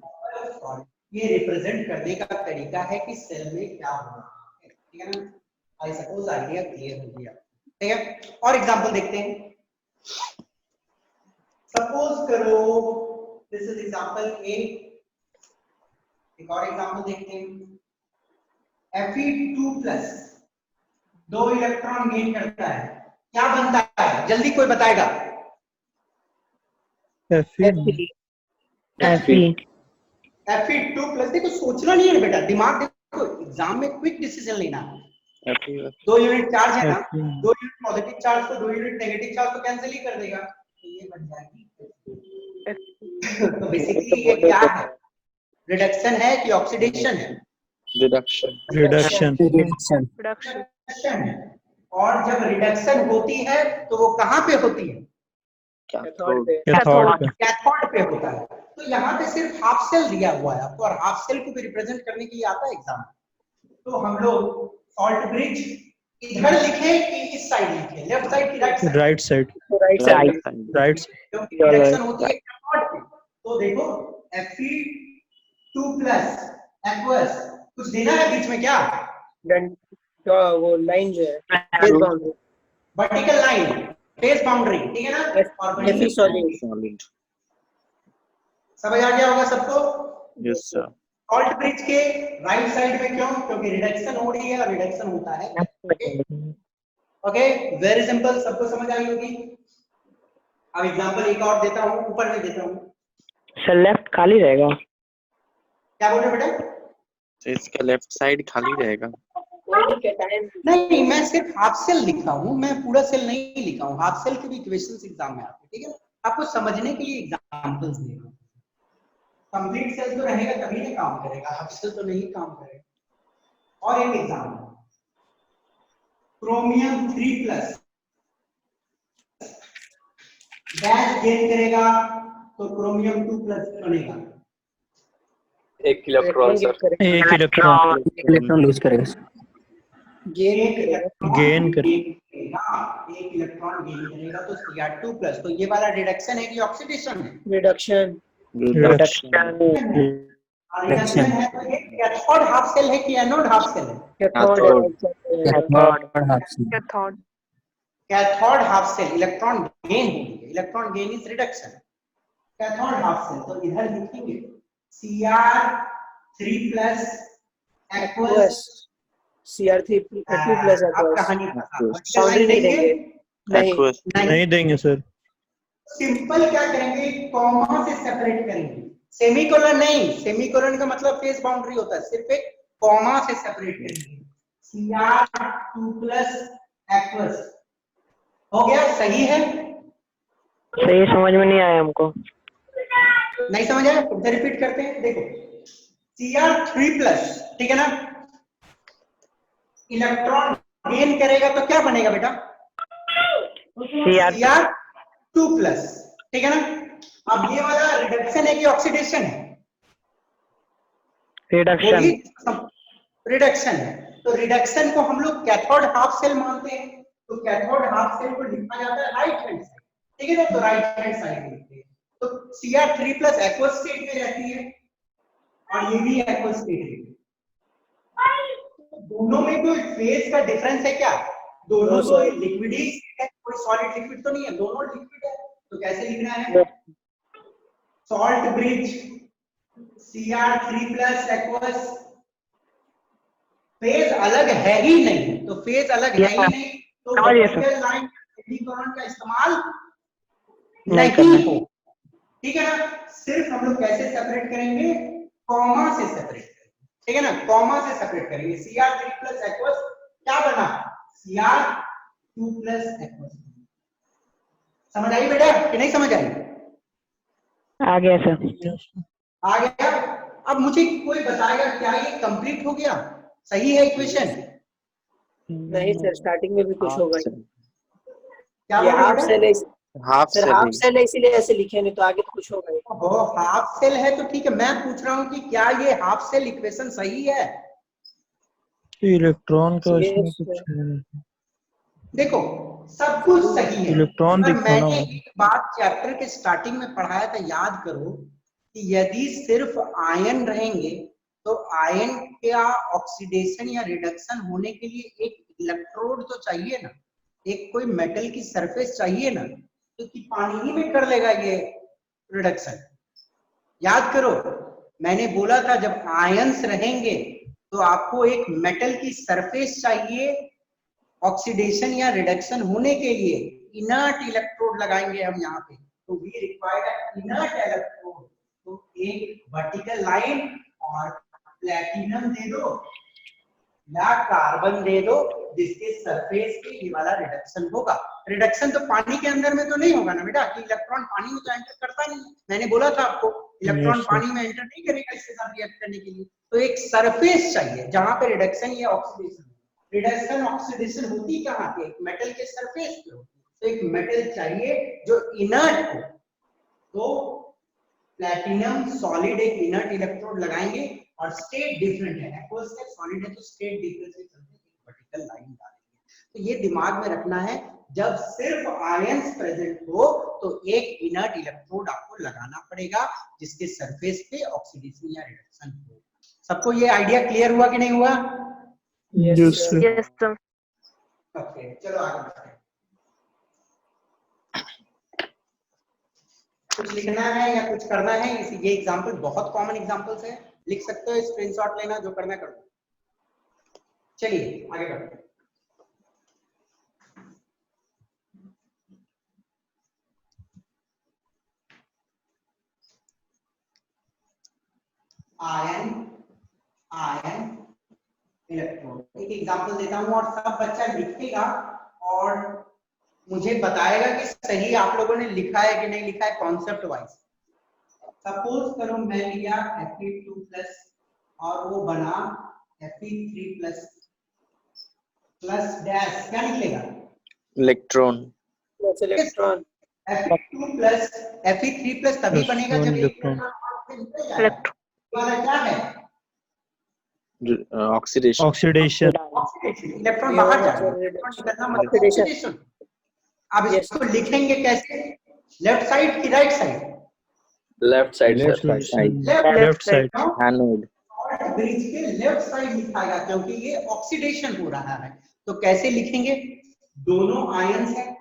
ये रिप्रेजेंट करने का तरीका है कि सेल में क्या हो रहा है, ठीक है ना? आई सपोज आइडिया क्लियर हो गया, ठीक है? और एग्जांपल देखते हैं। सपोज करो दिस इज एग्जांपल ए। एक और एग्जांपल देखते हैं। Fe2 प्लस 2 इलेक्ट्रॉन गेन करता है, क्या बनता है? जल्दी कोई बताएगा? Fe2 प्लस, देखो सोचना नहीं है बेटा, दिमाग देखो, एग्जाम में क्विक डिसीजन लेना है। 2 यूनिट चार्ज है ना, 2 यूनिट पॉजिटिव चार्ज को 2 यूनिट नेगेटिव चार्ज को कैंसिल ही कर देगा, तो ये बन जाएगी। तो बेसिकली ये क्या है? रिडक्शन है कि ऑक्सीडेशन है? रिडक्शन है। और जब रिडक्शन होती है तो वो कहाँ पे होती है? कैथोड पे होता है। तो यहाँ पे सिर्फ हाफ सेल दिया हुआ है आपको, और हाफ सेल को भी रिप्रेजेंट करने के लिए आता है एग्जाम। तो हम लोग सॉल्ट ब्रिज इधर लिखे कि इस साइड लिखे, लेफ्ट साइड की राइट साइड? राइट क्योंकि रिडक्शन होती है कैथोड पे। तो देखो Fe2 प्लस एक्वस, कुछ देना है बीच में क्या? वो लाइन जो है phase boundary, vertical line, phase boundary, ठीक है ना? और Fe सॉलिड। समझ आ गया होगा सबको? Yes sir. सॉल्ट ब्रिज के राइट साइड में क्यों? क्योंकि रिडक्शन हो रही है और रिडक्शन होता है। ओके, वेरी सिंपल, सबको समझ आई होगी। अब एग्जांपल एक और देता हूं, ऊपर में देता हूं। सर लेफ्ट खाली रहेगा। क्या बोल रहे हो बेटा? तो इसका लेफ्ट साइड खाली रहेगा। कोई भी कैटायन नहीं, मैं सिर्फ हाफ सेल लिखा हूँ, मैं पूरा सेल नहीं लिखा हूँ। हाफ सेल के भी इक्वेशंस एग्जाम में आते हैं, ठीक है, आपको समझने के लिए एग्जांपल्स दे रहा हूँ। कंप्लीट सेल तो रहेगा तभी ना काम करेगा, हाफ सेल तो नहीं काम करेगा। और एक एग्जांपल, क्रोमियम 3+ डैश गेन करेगा तो क्रोमियम 2+ बनेगा। एक इलेक्ट्रॉन सर। एक इलेक्ट्रॉन इलेक्ट्रॉन लूज करेगा सर। गेन एक करेगा। इलेक्ट्रॉन गेन कर गेन करेगा, एक इलेक्ट्रॉन गेन करेगा तो Cr2+। तो ये वाला रिडक्शन है कि ऑक्सीडेशन है? रिडक्शन। रिडक्शन। रिडक्शन है। तो ये कैथोड हाफ सेल है कि एनोड हाफ सेल है? Cathode cathode half cell. Cathode half cell electron gain होगी, electron gain is reduction. Cathode half cell तो इधर लिखेंगे Cr3+ एक्वस। Cr3 2+ आप aqueous। कहानी बाउंड्री नहीं देंगे। नहीं Aqueous। नहीं देंगे सर। सिंपल क्या करेंगे, कॉमा से सेपरेट करेंगे, सेमीकोलन नहीं। सेमीकोलन का मतलब फेस बाउंड्री होता है, सिर्फ एक कॉमा से सेपरेट करेंगे। Cr2+ एक्वस हो गया, सही है? सही समझ में नहीं आया हमको। नहीं समझ आया? फिर से रिपीट करते हैं, देखो Cr3+, ठीक है ना, इलेक्ट्रॉन गेन करेगा तो क्या बनेगा बेटा? Cr2+, ठीक है ना। अब ये वाला रिडक्शन है कि ऑक्सीडेशन है? रिडक्शन। रिडक्शन है। तो रिडक्शन को हम लोग कैथोड हाफ सेल मानते हैं, तो कैथोड हाफ सेल को लिखा जाता है राइट हैंड साइड, ठीक है ना, तो राइट हैंड साइड लिखते हैं। तो Cr3+ एक्वस स्टेट में रहती है और ये भी एक्वस स्टेट है। दोनों में कोई फेज का डिफरेंस है क्या? दोनों तो लिक्विड ही है, कोई सॉलिड लिक्विड तो नहीं है, दोनों लिक्विड है। तो कैसे लिखना है? Salt bridge Cr3+ aqueous, phase अलग है ही नहीं, तो फेज अलग है ही नहीं, तो वर्टिकल लाइन सेमीकोलन का इस्तेमाल नहीं हो, ठीक है ना। सिर्फ हम लोग कैसे सेपरेट करेंगे? कॉमा से सेपरेट करेंगे, ठीक है ना, कॉमा से सेपरेट करेंगे। Cr3+ एक्वस क्या बना? Cr2+ aqueous. समझ आई बेटा कि नहीं समझ आई? आ गया सर। आ गया। अब मुझे कोई बताएगा क्या ये कंप्लीट हो गया? सही है इक्वेशन? नहीं सर, स्टार्टिंग में भी कुछ होगा। क्या ये बोल हाफ रहे सेल है हाफ सर, हाफ सेल है इसीलिए ऐसे लिखे, नहीं तो आगे तो कुछ होगा ही। हो? हाफ सेल है तो ठीक है, मैं पूछ रहा हूँ कि क्या ये हाफ सेल इक्वेशन सही है? इलेक्ट्रॉन का ये इसमें कुछ है। देखो सब कुछ सही है, इलेक्ट्रॉन पर दिखाना मैंने होगा। एक बात चैप्टर के स्टार्टिंग में पढ़ाया था, याद करो कि यदि सिर्फ आयन रहेंगे तो आयन का ऑक्सीडेशन या रिडक्शन होने के लिए एक इलेक्ट्रोड तो चाहिए ना, एक कोई मेटल की सरफेस चाहिए ना, क्योंकि पानी ही में कर लेगा ये रिडक्शन। याद करो मैंने बोला था जब आयंस रहेंगे तो आपको एक मेटल की सरफेस चाहिए ऑक्सीडेशन या रिडक्शन होने के लिए। इनर्ट इलेक्ट्रोड लगाएंगे हम यहाँ पे, तो वी रिक्वायर्ड इनर्ट इलेक्ट्रोड। तो एक वर्टिकल लाइन और प्लेटिनम दे दो या कार्बन दे दो जिसके सरफेस पे ये वाला रिडक्शन होगा। रिडक्शन तो पानी के अंदर में तो नहीं होगा ना बेटा, कि इलेक्ट्रॉन पानी में तो एंटर करता नहीं, मैंने बोला था आपको इलेक्ट्रॉन पानी में एंटर नहीं करेगा इसके साथ रिएक्ट करने के लिए। तो एक सरफेस चाहिए जहां पे रिडक्शन या ऑक्सीडेशन, रिडक्शन ऑक्सीडेशन होती कहां पे? एक मेटल के सरफेस पे होती है। तो एक मेटल चाहिए जो इनर्ट हो, तो प्लैटिनम सॉलिड एक इनर्ट इलेक्ट्रोड लगाएंगे और स्टेट डिफरेंट है, एक्वस है, सॉलिड है, तो स्टेट डिफरेंस के चलते एक वर्टिकल लाइन डालेंगे। तो ये दिमाग में रखना है, जब सिर्फ आयंस प्रेजेंट हो तो एक इनर्ट इलेक्ट्रोड आपको लगाना पड़ेगा जिसके सरफेस पे ऑक्सीडेशन या रिडक्शन हो। सबको ये आइडिया क्लियर हुआ कि नहीं हुआ? Yes sir. ओके, चलो आगे बढ़ते हैं। कुछ लिखना है या कुछ करना है? ये एग्जांपल बहुत कॉमन एग्जांपल्स है, लिख सकते हो, स्क्रीनशॉट लेना, जो करना कर दो। चलिए आगे बढ़ते हैं। Ion electron. एक एग्जांपल देता हूं और सब बच्चा लिखेगा और मुझे बताएगा कि सही आप लोगों ने लिखा है कि नहीं लिखा है कॉन्सेप्ट वाइज। सपोज करो मैं लिया Fe2+ और वो बना Fe3+ प्लस डैश, क्या निकलेगा? इलेक्ट्रॉन। Plus electron. Fe3+ तभी Plus बनेगा one जब एक electron. वाला क्या है? ऑक्सीडेशन। Oxidation. इलेक्ट्रॉन बाहर जा रहा है, निकलना मतलब ऑक्सीडेशन। अब इसको लिखेंगे कैसे? लेफ्ट साइड की right side? Left side Left sir. side. Left Left side. Anode. Bridge के लेफ्ट साइड लिखाएगा क्योंकि ये ऑक्सीडेशन हो रहा है। तो कैसे लिखेंगे? दोनों आयंस है,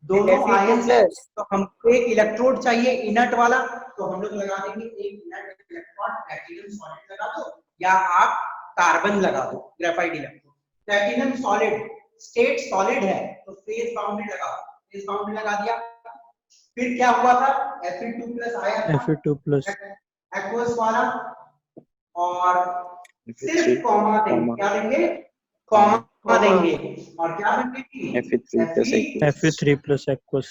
दोनों आयंस है, तो हमको एक इलेक्ट्रोड चाहिए इनर्ट वाला, तो हम लोग लगा देंगे एक इनर्ट इलेक्ट्रॉन प्लैटिनम सॉलिड लगा दो या आप कार्बन लगा दो graphite electrode. Platinum solid state solid है तो फेज बाउंड्री लगाओ, फेज बाउंड्री लगा दिया। फिर क्या हुआ था? Fe2+ आया था, Fe2+. एक्वस वाला, और सिर्फ कॉमा देंगे, क्या देंगे? कॉमा देंगे और क्या बन गई? Fe3+ aqueous.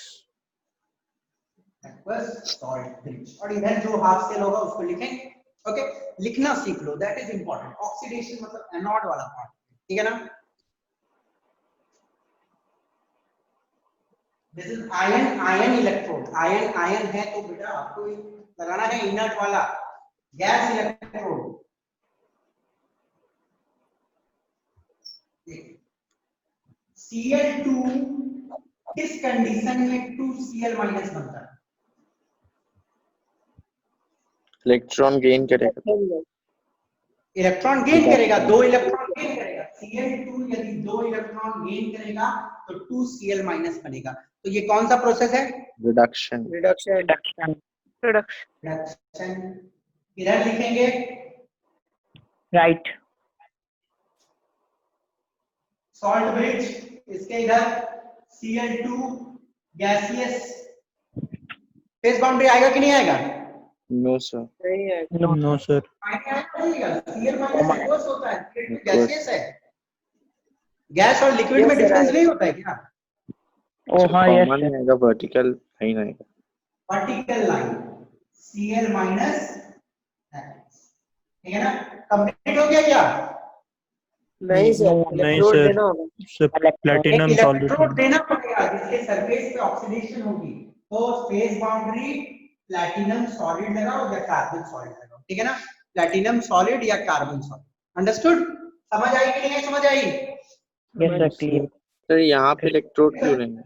Aqueous salt bridge. और इधर जो हाफ सेल होगा उसको लिखेंगे। ओके, लिखना सीख लो, दैट इज इंपॉर्टेंट। ऑक्सीडेशन मतलब एनोड वाला पार्ट, ठीक है ना? This is ion electrode. Ion है तो बेटा आपको लगाना है इनर्ट वाला गैस इलेक्ट्रोड। Cl2 किस कंडीशन में 2Cl- बनता है? इलेक्ट्रॉन गेन करेगा। इलेक्ट्रॉन गेन करेगा, 2 इलेक्ट्रॉन गेन करेगा। Cl2 यदि 2 इलेक्ट्रॉन गेन करेगा तो 2Cl- बनेगा। तो ये कौन सा प्रोसेस है? रिडक्शन। इधर लिखेंगे राइट। सॉल्ट ब्रिज, इसके इधर Cl2 गैसियस, फेज बाउंड्री आएगा कि नहीं आएगा? No sir. नहीं है। No, sir. Cl- एक्वस होता है, गैसियस है। गैस और लिक्विड में Yes, sir, डिफरेंस I- नहीं होता है क्या? ओ हाँ यस कॉमन सर। आएगा, वर्टिकल लाइन आएगा। वर्टिकल लाइन Cl- ठीक है ना? कंप्लीट हो गया क्या? नहीं सर, नहीं इलेक्ट्रोड sir. देना होगा। Sir, platinum एक इलेक्ट्रोड solution. देना पड़ेगा जिसके सरफेस पे ऑक्सीडेशन होगी। तो फेज बाउंड्री प्लैटिनम सॉलिड लगाओ या कार्बन सॉलिड लगाओ, ठीक है ना? प्लैटिनम सॉलिड या कार्बन सॉलिड। अंडरस्टूड? समझ आई कि नहीं समझ आई? Yes sir clear. सर यहाँ पे इलेक्ट्रोड क्यों नहीं है?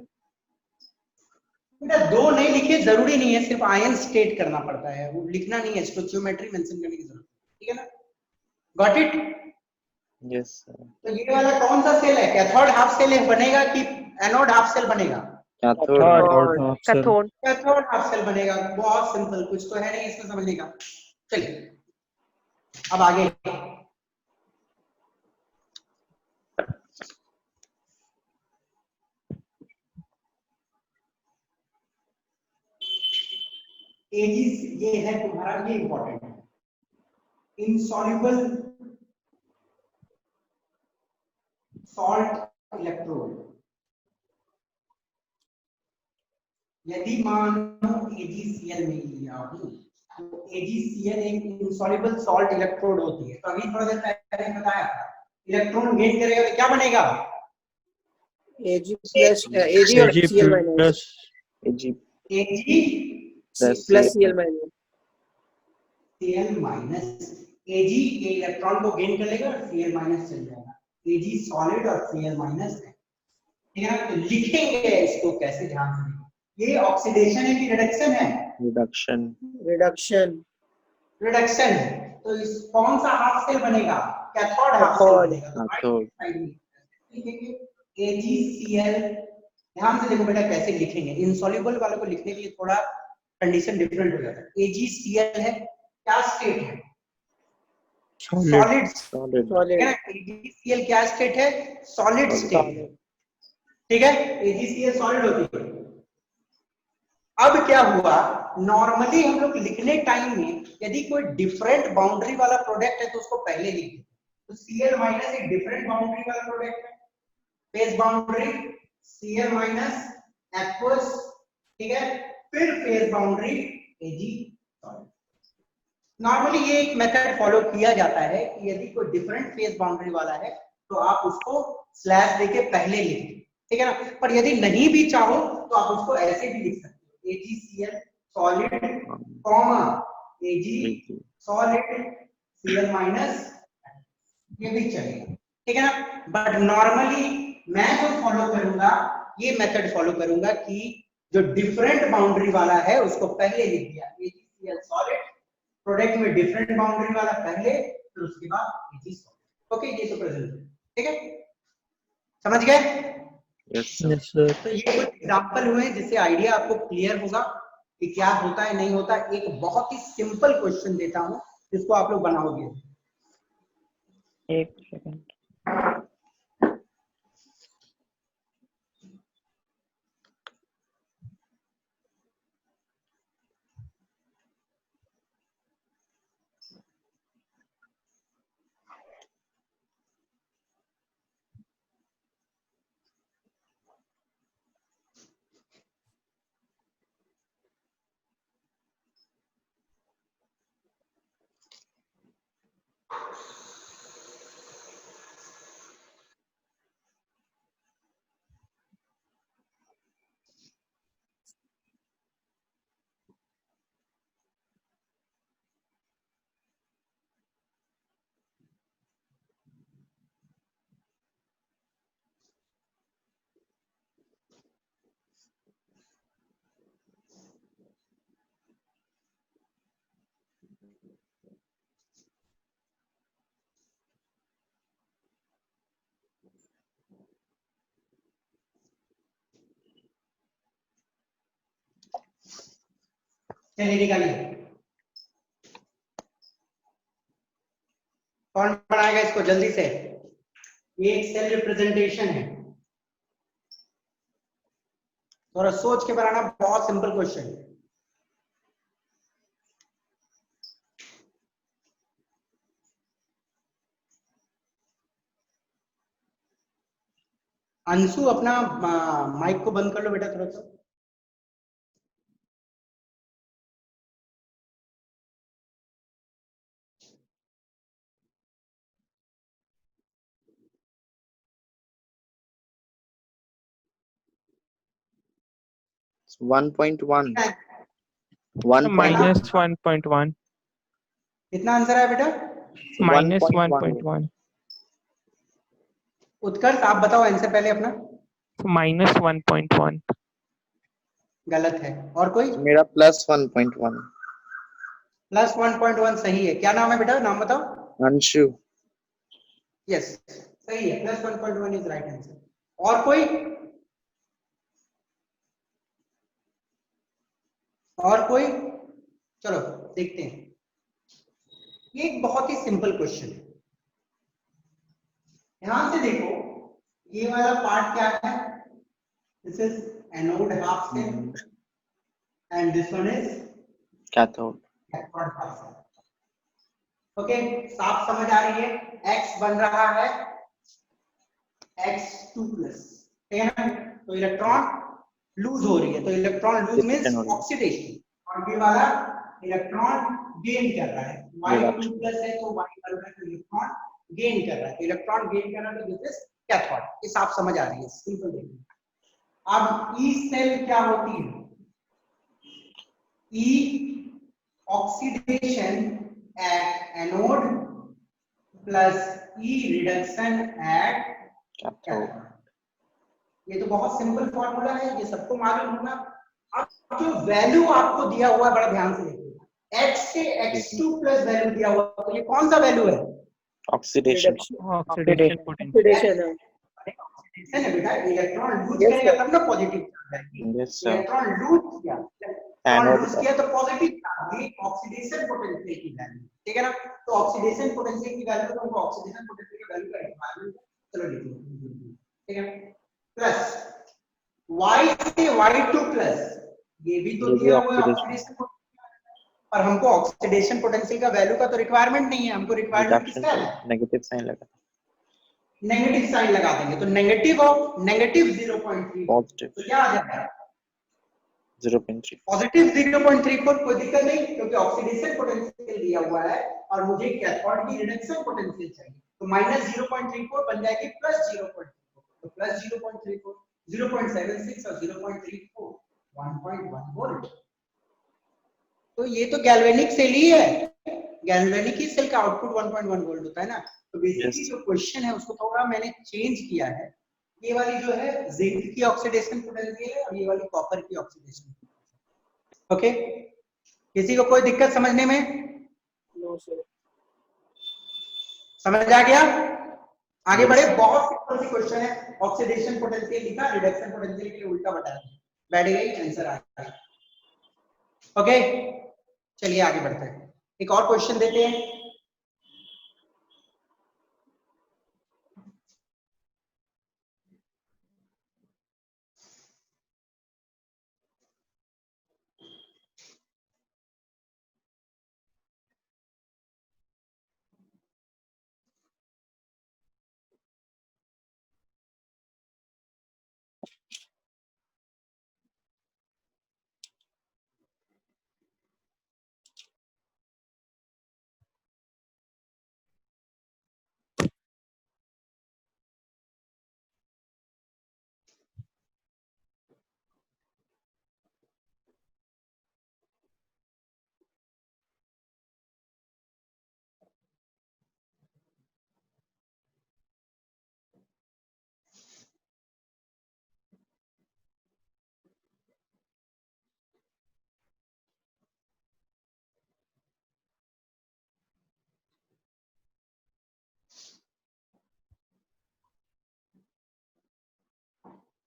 बेटा 2 नहीं लिखे जरूरी नहीं है, सिर्फ आयन स्टेट करना पड़ता है, वो लिखना नहीं है, स्टोइचियोमेट्री मेंशन करने की जरूरत है, ठीक है ना? Got it? Yes sir. तो ये वाला कौन सा सेल है? कैथोड हाफ सेल बनेगा कि एनोड हाफ सेल बनेगा? Cathode. Cathode. Cathode half cell बनेगा। बहुत सिंपल, कुछ तो है नहीं इसमें समझने का। चलिए अब आगे। एजिस ये है तुम्हारा, ये इंपॉर्टेंट है। इनसॉल्युबल सॉल्ट इलेक्ट्रोड, यदि मानो AgCl में लिया हूं तो AgCl एक इनसॉल्युबल सॉल्ट इलेक्ट्रोड होती है। तो अभी थोड़ा देर पहले बताया था, इलेक्ट्रॉन गेन करेगा तो क्या बनेगा? Ag plus Ag और Ag Cl minus plus. Ag plus Cl minus। Cl minus. Ag ये इलेक्ट्रॉन को गेन कर लेगा और Cl माइनस चल जाएगा। Ag सॉलिड और Cl माइनस है, ठीक है? तो लिखेंगे इसको कैसे, ध्यान से। ये ऑक्सीडेशन है कि रिडक्शन है? रिडक्शन। रिडक्शन। रिडक्शन है। तो इस कौन सा हाफ सेल बनेगा? कैथोड हाफ सेल बनेगा। कैथोड। AgCl, ध्यान से देखो बेटा कैसे लिखेंगे। इनसॉल्युबल वाले को लिखने के लिए थोड़ा कंडीशन डिफरेंट हो जाता है। AgCl है, क्या स्टेट है? सॉलिड। सॉलिड। AgCl क्या स्टेट है? सॉलिड स्टेट, ठीक है? AgCl सॉलिड होती है। अब क्या हुआ नॉर्मली हम लोग लिखने टाइम में यदि कोई डिफरेंट बाउंड्री वाला प्रोडक्ट है तो उसको पहले लिख देते हैं। तो Cl माइनस एक डिफरेंट बाउंड्री वाला प्रोडक्ट है, phase boundary Cl minus aqueous, ठीक है, फिर phase boundary Ag solid. Normally ये एक मेथड फॉलो किया जाता है कि यदि कोई डिफरेंट फेज बाउंड्री वाला है तो आप उसको स्लैश देके पहले लिख दें, ठीक है ना। पर यदि नहीं भी चाहो तो आप उसको ऐसे भी लिख सकते हो, AgCl solid comma Ag solid Cl minus, ये भी चलेगा, ठीक है ना। बट नॉर्मली मैं जो फॉलो करूंगा ये मेथड फॉलो करूंगा कि जो डिफरेंट बाउंड्री वाला है उसको पहले लिख दिया, AgCl सॉलिड, प्रोडक्ट में डिफरेंट बाउंड्री वाला पहले, फिर उसके बाद Ag सॉलिड। ओके, ये तो प्रेजेंट है, ठीक है, समझ गए? Yes, sir. Yes, sir. तो ये कुछ एग्जांपल हुए जिससे आइडिया आपको क्लियर होगा कि क्या होता है नहीं होता। एक बहुत ही सिंपल क्वेश्चन देता हूं जिसको आप लोग बनाओगे। एक सेकंड। चलिए निकालिए, कौन बनाएगा इसको जल्दी से। ये एक सेल रिप्रेजेंटेशन है, थोड़ा सोच के बनाना, बहुत सिंपल क्वेश्चन है। अंशु अपना माइक को बंद कर लो बेटा थोड़ा सा। It's 1.1. Minus 1.1. कितना आंसर है बेटा? Minus 1.1. 1.1. उत्कर्ष आप बताओ आंसर पहले अपना। Minus 1.1. गलत है। और कोई? मेरा प्लस 1.1. प्लस 1.1 सही है। क्या नाम है बेटा, नाम बताओ। अंशु. यस सही है, प्लस 1.1 इज राइट आंसर। और कोई? और कोई? चलो देखते हैं। ये एक बहुत ही सिंपल क्वेश्चन है, ध्यान से देखो। ये वाला पार्ट क्या है? This is anode half cell and this one is Cathode. Cathode half cell. Okay, साफ समझ आ रही है? X बन रहा है X2 प्लस, ठीक है ना। तो इलेक्ट्रॉन लूज हो रही है, तो इलेक्ट्रॉन लूज मींस ऑक्सीडेशन, और ये वाला इलेक्ट्रॉन गेन कर रहा है। Y2 प्लस है तो Y बन रहा है, तो इलेक्ट्रॉन गेन कर रहा है, तो इलेक्ट्रॉन गेन कर रहा है, तो दिस इज कैथोड। ये साफ समझ आ रही है, सिंपल देखिए। अब ई सेल क्या होती है? E oxidation at anode plus E reduction at Cathode. ये तो बहुत सिंपल फॉर्मूला है, ये सबको मालूम होगा। अब जो वैल्यू आपको दिया हुआ है, बड़ा ध्यान से देखिएगा। x से x2 प्लस वैल्यू दिया हुआ है, तो ये कौन सा वैल्यू है? Oxidation. Oxidation potential. Oxidation है। ऑक्सीडेशन है बेटा, इलेक्ट्रॉन लूज करेगा तब ना पॉजिटिव चार्ज आएगी। Yes, sir. इलेक्ट्रॉन लूज किया, इलेक्ट्रॉन Anode लूज किया तो पॉजिटिव चार्ज, ये ऑक्सीडेशन पोटेंशियल की वैल्यू, ठीक है ना। तो ऑक्सीडेशन पोटेंशियल की वैल्यू, तो हमको ऑक्सीडेशन पोटेंशियल की वैल्यू का रिक्वायरमेंट है। चलो लिखिए, ठीक है। प्लस y से y2 प्लस ये भी तो ये भी दिया हुआ है oxidation. ऑक्सीडेशन पोटेंशियल, पर हमको ऑक्सीडेशन पोटेंशियल का वैल्यू का तो रिक्वायरमेंट नहीं है, हमको रिक्वायरमेंट रिडक्शन किसका है? नेगेटिव साइन लगा, नेगेटिव साइन लगा देंगे तो नेगेटिव ऑफ नेगेटिव 0.3 पॉजिटिव तो क्या आ जाएगा? 0.3. पॉजिटिव 0.34, कोई दिक्कत नहीं क्योंकि ऑक्सीडेशन पोटेंशियल दिया हुआ है और मुझे कैथोड की रिडक्शन पोटेंशियल चाहिए, तो माइनस 0.34 बन जाएगी प्लस 0.34, तो प्लस 0.34, 0.76 और 0.34 1.1 वोल्ट। तो ये तो गैल्वेनिक सेल ही है, गैल्वेनिक ही सेल का आउटपुट 1.1 वोल्ट होता है ना। तो बेसिकली जो क्वेश्चन है उसको थोड़ा मैंने चेंज किया है, ये वाली जो है जिंक की ऑक्सीडेशन पोटेंशियल है और ये वाली कॉपर की ऑक्सीडेशन। ओके, किसी को कोई दिक्कत समझने में? No sir. समझ आ गया? आगे बढ़े, बहुत सिंपल सी क्वेश्चन है, ऑक्सीडेशन पोटेंशियल लिखा, रिडक्शन पोटेंशियल के लिए उल्टा बटा दिया, बैठ गई, आंसर आ गया। ओके, चलिए आगे बढ़ते हैं, एक और क्वेश्चन देते हैं।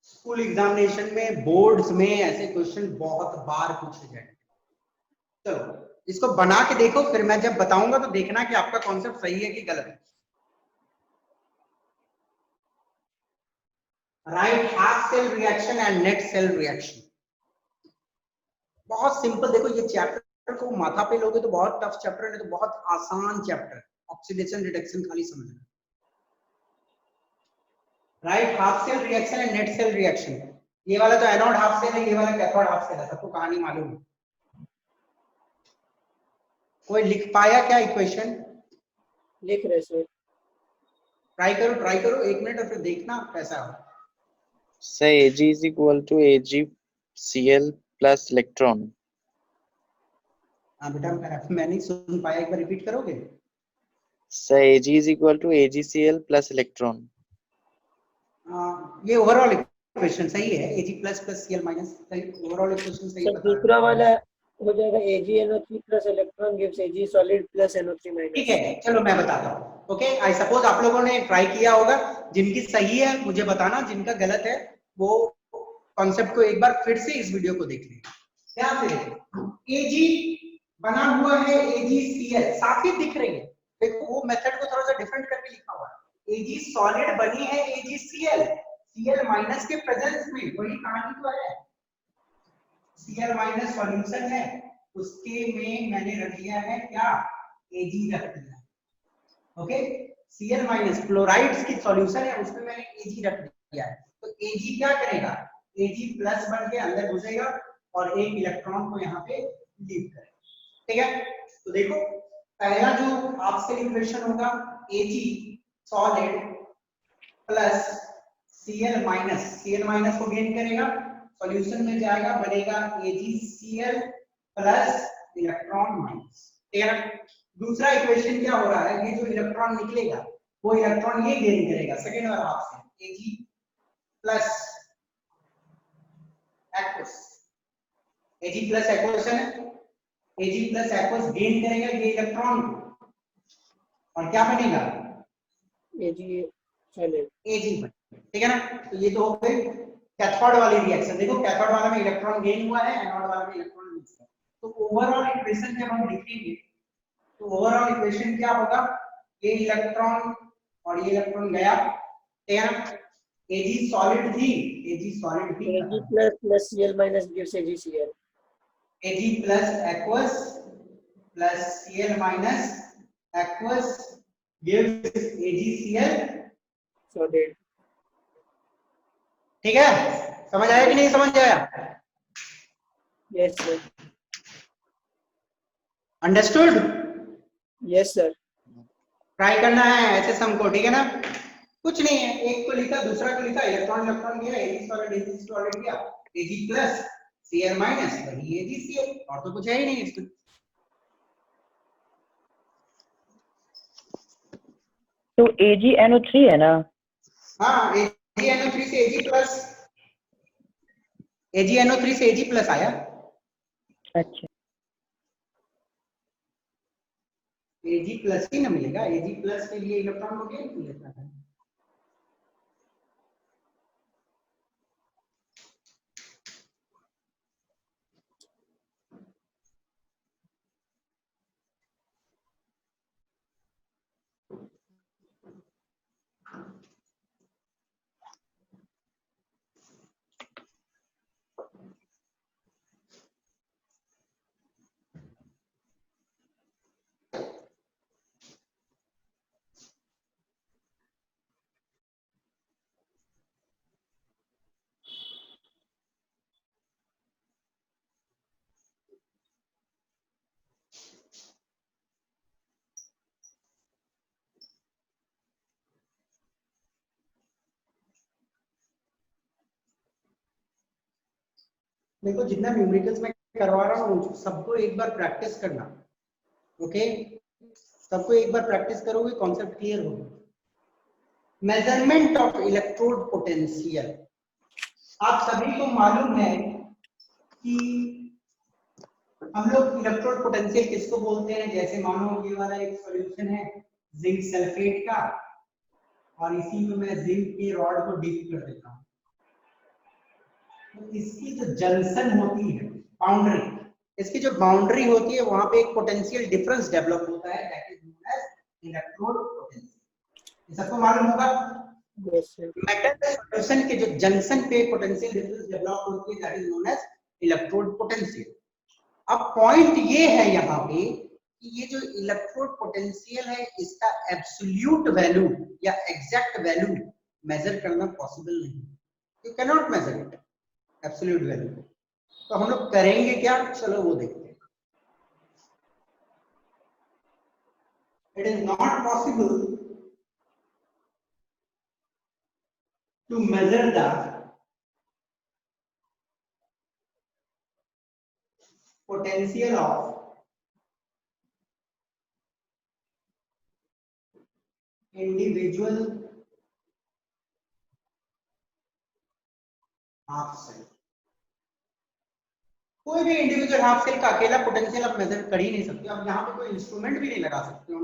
स्कूल एग्जामिनेशन में, बोर्ड्स में ऐसे क्वेश्चन बहुत बार पूछे जाएंगे। चलो इसको बना के देखो, फिर मैं जब बताऊंगा तो देखना कि आपका कॉन्सेप्ट सही है कि गलत है। Right half cell reaction and net cell reaction, बहुत सिंपल। देखो ये चैप्टर को माथा पे लोगे तो बहुत टफ चैप्टर है, तो बहुत आसान चैप्टर, ऑक्सीडेशन रिडक्शन खाली समझना। Right half cell reaction and net cell reaction, ये वाला तो एनोड हाफ सेल है, ये वाला कैथोड हाफ सेल है, सबको कहानी मालूम है। कोई लिख पाया क्या इक्वेशन? लिख रहे सर। ट्राई करो 1 मिनट और फिर देखना कैसा हो। Say Ag is equal to AgCl plus electron. हाँ बेटा, मैं नहीं सुन पाया, एक बार रिपीट करोगे? Say Ag is equal to AgCl plus electron. ये ओवरऑल इक्वेशन सही है, Ag plus plus Cl minus, सही ओवरऑल इक्वेशन सही सर बता रहे हो। दूसरा वाला हो जाएगा AgNO3 plus electron gives Ag solid plus NO3 minus. ठीक है, चलो मैं बताता हूँ। ओके, आई सपोज आप लोगों ने ट्राई किया होगा, जिनकी सही है मुझे बताना, जिनका गलत है वो कॉन्सेप्ट को एक बार फिर से इस वीडियो को देख लें। ध्यान से देखो, Ag बना हुआ है AgCl, साथ ही दिख रही है, देखो वो मेथड को थोड़ा सा डिफरेंट करके लिखा हुआ है। Ag सॉलिड बनी है AgCl, Cl माइनस के प्रेजेंस में, वही कहानी तो है। Cl माइनस सॉल्यूशन है, उसके में मैंने रख दिया है क्या? Ag रख दिया। ओके, Cl माइनस क्लोराइड्स की सॉल्यूशन है, उसमें मैंने Ag रख दिया है। तो Ag क्या करेगा? Ag प्लस बन के अंदर घुसेगा और एक इलेक्ट्रॉन को यहाँ पे लीव करेगा। ठीक है, तो देखो पहला जो आपसे इक्वेशन होगा Ag solid plus Cl minus को गेन करेगा, सॉल्यूशन में जाएगा, बनेगा AgCl प्लस इलेक्ट्रॉन माइनस। ठीक है ना? दूसरा इक्वेशन क्या हो रहा है, ये जो इलेक्ट्रॉन निकलेगा वो इलेक्ट्रॉन ये गेन करेगा सेकेंड वाला option, Ag plus aqueous, Ag plus aqueous है, Ag प्लस एक्वस गेन करेगा ये इलेक्ट्रॉन को, और क्या बनेगा? Ag solid. Ag। ठीक है ना? तो ये तो हो गई कैथोड वाली रिएक्शन। देखो कैथोड वाला में इलेक्ट्रॉन गेन हुआ है, एनोड वाला में इलेक्ट्रॉन लूज हुआ है। तो ओवरऑल इक्वेशन जब हम लिखेंगे तो ओवरऑल इक्वेशन क्या होगा? ये इलेक्ट्रॉन और ये इलेक्ट्रॉन गया, ठीक है ना? Ag सॉलिड थी, Ag plus plus Cl minus gives AgCl। Ag plus aqueous plus Cl minus aqueous gives AgCl। solid. ठीक है, समझ आया कि नहीं समझ आया? Yes sir. Understood? Yes sir. Try करना है ऐसे सम को, ठीक है ना? कुछ नहीं है, एक को लिखा दूसरा को लिखा, इलेक्ट्रॉन इलेक्ट्रॉन गया, Ag सॉलिड गया, Ag प्लस Cl माइनस वही AgCl, और तो कुछ है ही नहीं इसमें। तो AgNO3 है ना? हाँ, AgNO3 से Ag प्लस, AgNO3 से Ag प्लस आया। अच्छा, Ag प्लस ही ना मिलेगा, Ag प्लस के लिए इलेक्ट्रॉन को क्या मिलेगा? देखो जितना न्यूमेरिकल्स में करवा रहा हूँ सबको एक बार प्रैक्टिस करना, ओके? सबको एक बार प्रैक्टिस करोगे कॉन्सेप्ट क्लियर होगा। मेजरमेंट ऑफ इलेक्ट्रोड पोटेंशियल, आप सभी को मालूम है कि हम लोग इलेक्ट्रोड पोटेंशियल किसको बोलते हैं? जैसे मानो ये वाला एक सॉल्यूशन है जिंक सल्फेट का, और इसी में मैं जिंक की रॉड को डीप कर देता हूँ, तो इसकी जो जंक्शन होती है, बाउंड्री, इसकी जो बाउंड्री होती है वहां पे एक पोटेंशियल डिफरेंस डेवलप होता है, that is known as electrode potential. ये सबको मालूम होगा। Yes sir. मेटल सॉल्यूशन के जो जंक्शन पे पोटेंशियल डिफरेंस डेवलप होती है, that is known as electrode potential. अब पॉइंट ये है यहाँ पे कि ये जो इलेक्ट्रोड पोटेंशियल है इसका एब्सोल्यूट वैल्यू या एग्जैक्ट वैल्यू मेजर करना पॉसिबल नहीं, you can not measure it absolute value. तो हम लोग करेंगे क्या? चलो वो देखते हैं। It is not possible to measure the potential of individual half cell. कोई भी इंडिविजुअल हाफ सेल का अकेला पोटेंशियल आप मेजर कर ही नहीं सकते, आप यहाँ पे कोई इंस्ट्रूमेंट भी नहीं लगा सकते हो,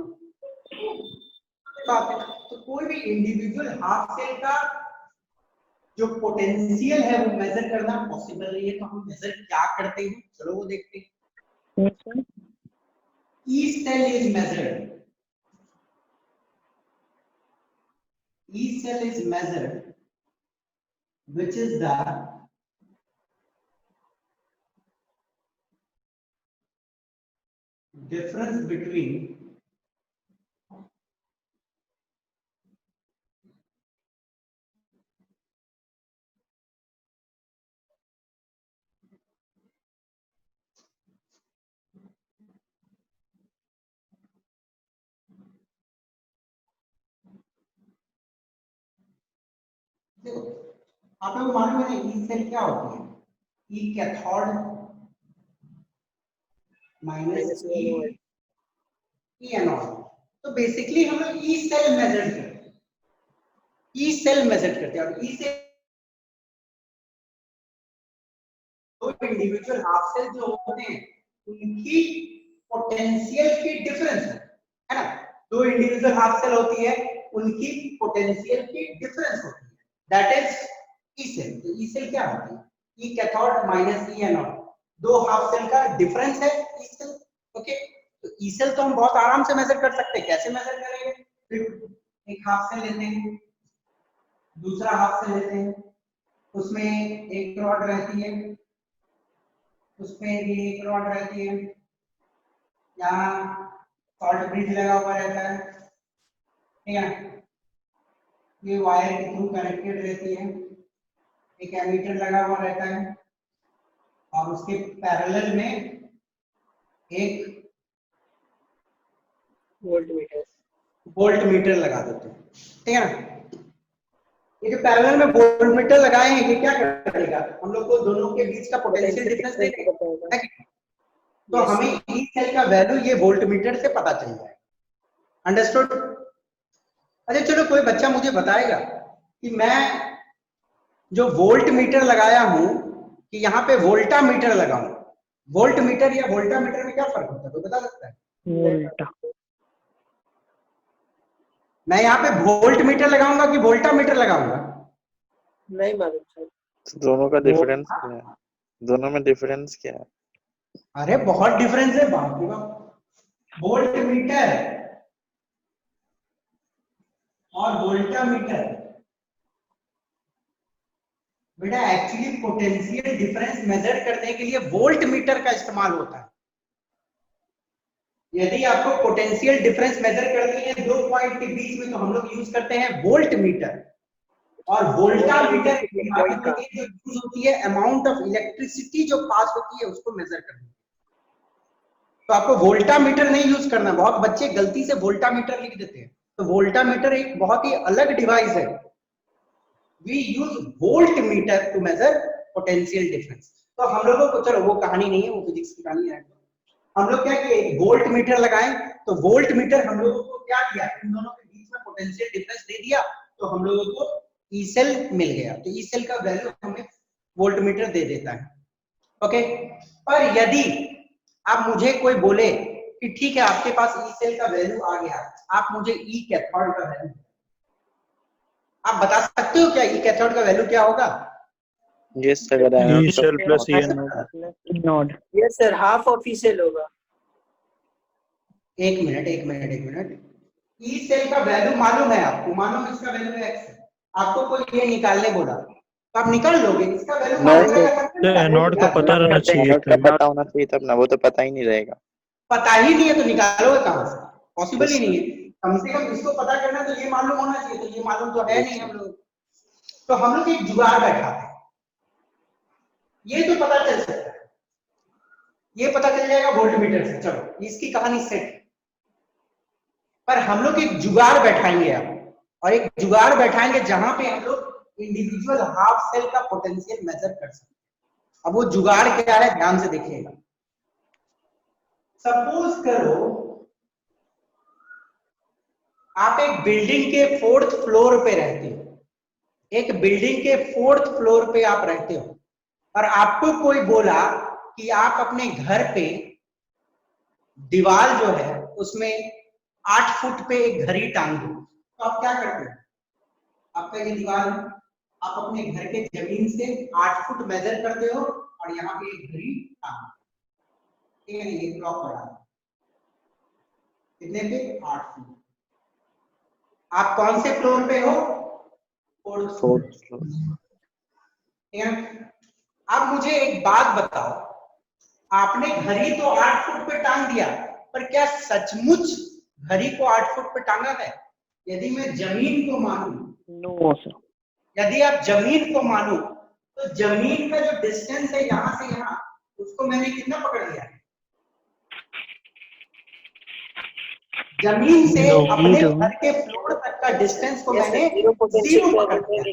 बात है। तो कोई भी इंडिविजुअल हाफ सेल का जो पोटेंशियल है वो मेजर करना पॉसिबल नहीं है। तो हम मेजर क्या करते हैं, चलो वो देखते हैं। E cell is measured. E cell is measured, which is the difference between देखो आप लोगों को मालूम है ई सेल क्या होती है? ई कैथोड माइनस ई एनोड। तो बेसिकली हम लोग ई सेल मेजर करते हैं, ई सेल मेजर करते हैं। और ई सेल दो इंडिविजुअल हाफ सेल जो होते हैं उनकी पोटेंशियल की डिफरेंस है ना, दो इंडिविजुअल हाफ सेल होती है उनकी पोटेंशियल की डिफरेंस होती है, दैट इज ई सेल। तो ई सेल क्या होती है? ई कैथोड माइनस ई एनोड, दो हाफ सेल का डिफरेंस है ई सेल, ओके? तो ई सेल तो हम बहुत आराम से मेजर कर सकते हैं। कैसे मेजर करेंगे? फिर एक हाफ सेल लेते हैं, दूसरा हाफ सेल लेते हैं, उसमें एक रॉड रहती है, उसमें भी एक रॉड रहती है, यहाँ सॉल्ट ब्रिज लगा हुआ रहता है, ठीक है ना, ये वायर के थ्रू कनेक्टेड रहती है, एक एमीटर लगा हुआ रहता है और उसके पैरेलल में एक वोल्ट मीटर लगा देते हैं, ठीक है ना। ये जो पैरेलल में वोल्ट मीटर लगाए हैं ये क्या करेगा, हम लोग को दोनों के बीच का पोटेंशियल डिफरेंस देगा, तो हमें ई सेल का वैल्यू ये वोल्ट मीटर से पता चल जाएगा। अंडरस्टूड? अच्छा चलो, कोई बच्चा मुझे बताएगा कि मैं जो वोल्ट मीटर लगाया हूं कि यहाँ पे वोल्टा मीटर लगाऊं, वोल्ट मीटर या वोल्टा मीटर में क्या फर्क होता है, कोई बता सकता है? वोल्टा। मैं यहाँ पे वोल्ट मीटर लगाऊंगा कि वोल्टा मीटर लगाऊंगा? नहीं मालूम सर। तो दोनों का डिफरेंस क्या है? दोनों में डिफरेंस क्या है? अरे बहुत डिफरेंस है, बाप रे बाप। वोल्ट मीटर और वोल्टा मीटर बेटा एक्चुअली पोटेंशियल डिफरेंस मेजर करने के लिए वोल्ट मीटर का इस्तेमाल होता है। यदि आपको पोटेंशियल डिफरेंस मेजर करनी है दो पॉइंट के बीच में तो हम लोग यूज करते हैं वोल्ट मीटर, और वोल्टा मीटर जो यूज होती है अमाउंट ऑफ इलेक्ट्रिसिटी जो पास होती है उसको मेजर करने। तो आपको वोल्टा मीटर नहीं यूज करना, बहुत बच्चे गलती से वोल्टा मीटर लिख देते हैं, तो वोल्टा मीटर एक बहुत ही अलग डिवाइस है। We use volt meter to measure potential difference. तो हम लोगों को, चलो वो कहानी नहीं है, वो फिजिक्स की कहानी है, हम लोग क्या किए, वोल्ट मीटर लगाएं, तो वोल्ट मीटर हम लोगों को क्या किया, इन दोनों के बीच में पोटेंशियल डिफरेंस दे दिया, तो हम लोगों को ई सेल मिल गया। तो ई सेल का वैल्यू हमें वोल्ट मीटर दे देता है, ओके। पर यदि आप मुझे कोई बोले कि ठीक है आपके पास ई सेल का वैल्यू आ गया, आप मुझे ई कैथोड का वैल्यू, आप बता सकते हो क्या ई कैथोड का वैल्यू क्या होगा? Yes sir, E cell plus E node. Yes sir, half of E cell होगा। एक मिनट, ई सेल का वैल्यू मालूम है आपको, मालूम है इसका वैल्यू एक्स है, आपको कोई ये निकालने बोला तो आप निकाल लोगे, इसका वैल्यू मालूम है, एनोड का पता रहना चाहिए एनोड का पता होना चाहिए तब ना, वो तो पता ही नहीं रहेगा। पता ही नहीं है तो निकालोगे कहां से, पॉसिबल ही नहीं है। कम से कम इसको पता करना तो ये मालूम होना चाहिए, तो ये मालूम तो है नहीं हम लोग, तो हम लोग एक जुगाड़ बैठाते हैं, ये तो पता चल सकता है, ये पता चल जाएगा वोल्ट मीटर से, चलो इसकी कहानी सेट। पर हम लोग एक जुगाड़ बैठाएंगे अब, और एक जुगाड़ बैठाएंगे जहां पे हम लोग इंडिविजुअल हाफ सेल का पोटेंशियल मेजर कर सकते हैं। अब वो जुगाड़ क्या है, ध्यान से देखिएगा। सपोज करो आप एक बिल्डिंग के 4th फ्लोर पे रहते हो, एक बिल्डिंग के 4th फ्लोर पे आप रहते हो, और आपको कोई बोला कि आप अपने घर पे दीवार जो है उसमें 8 फुट पे एक घड़ी टांग दो, तो आप क्या करते हो? आपका ये दीवार है, आप अपने घर के जमीन से 8 फुट मेजर करते हो और यहाँ पे एक घड़ी टांग दो, ठीक है, ये क्लॉक बढ़ा कितने पे, 8 फुट। आप कौन से फ्लोर पे हो? 4th फ्लोर, ठीक है। अब मुझे एक बात बताओ, आपने घड़ी तो 8 फुट पे टांग दिया, पर क्या सचमुच घड़ी को 8 फुट पे टांगा है? यदि मैं जमीन को मानूं, नो सर। यदि आप जमीन को मानो तो जमीन का जो डिस्टेंस है यहाँ से यहाँ, उसको मैंने कितना पकड़ लिया है? जमीन से अपने घर के फ्लोर तक का डिस्टेंस को मैंने 0 पकड़ लिया,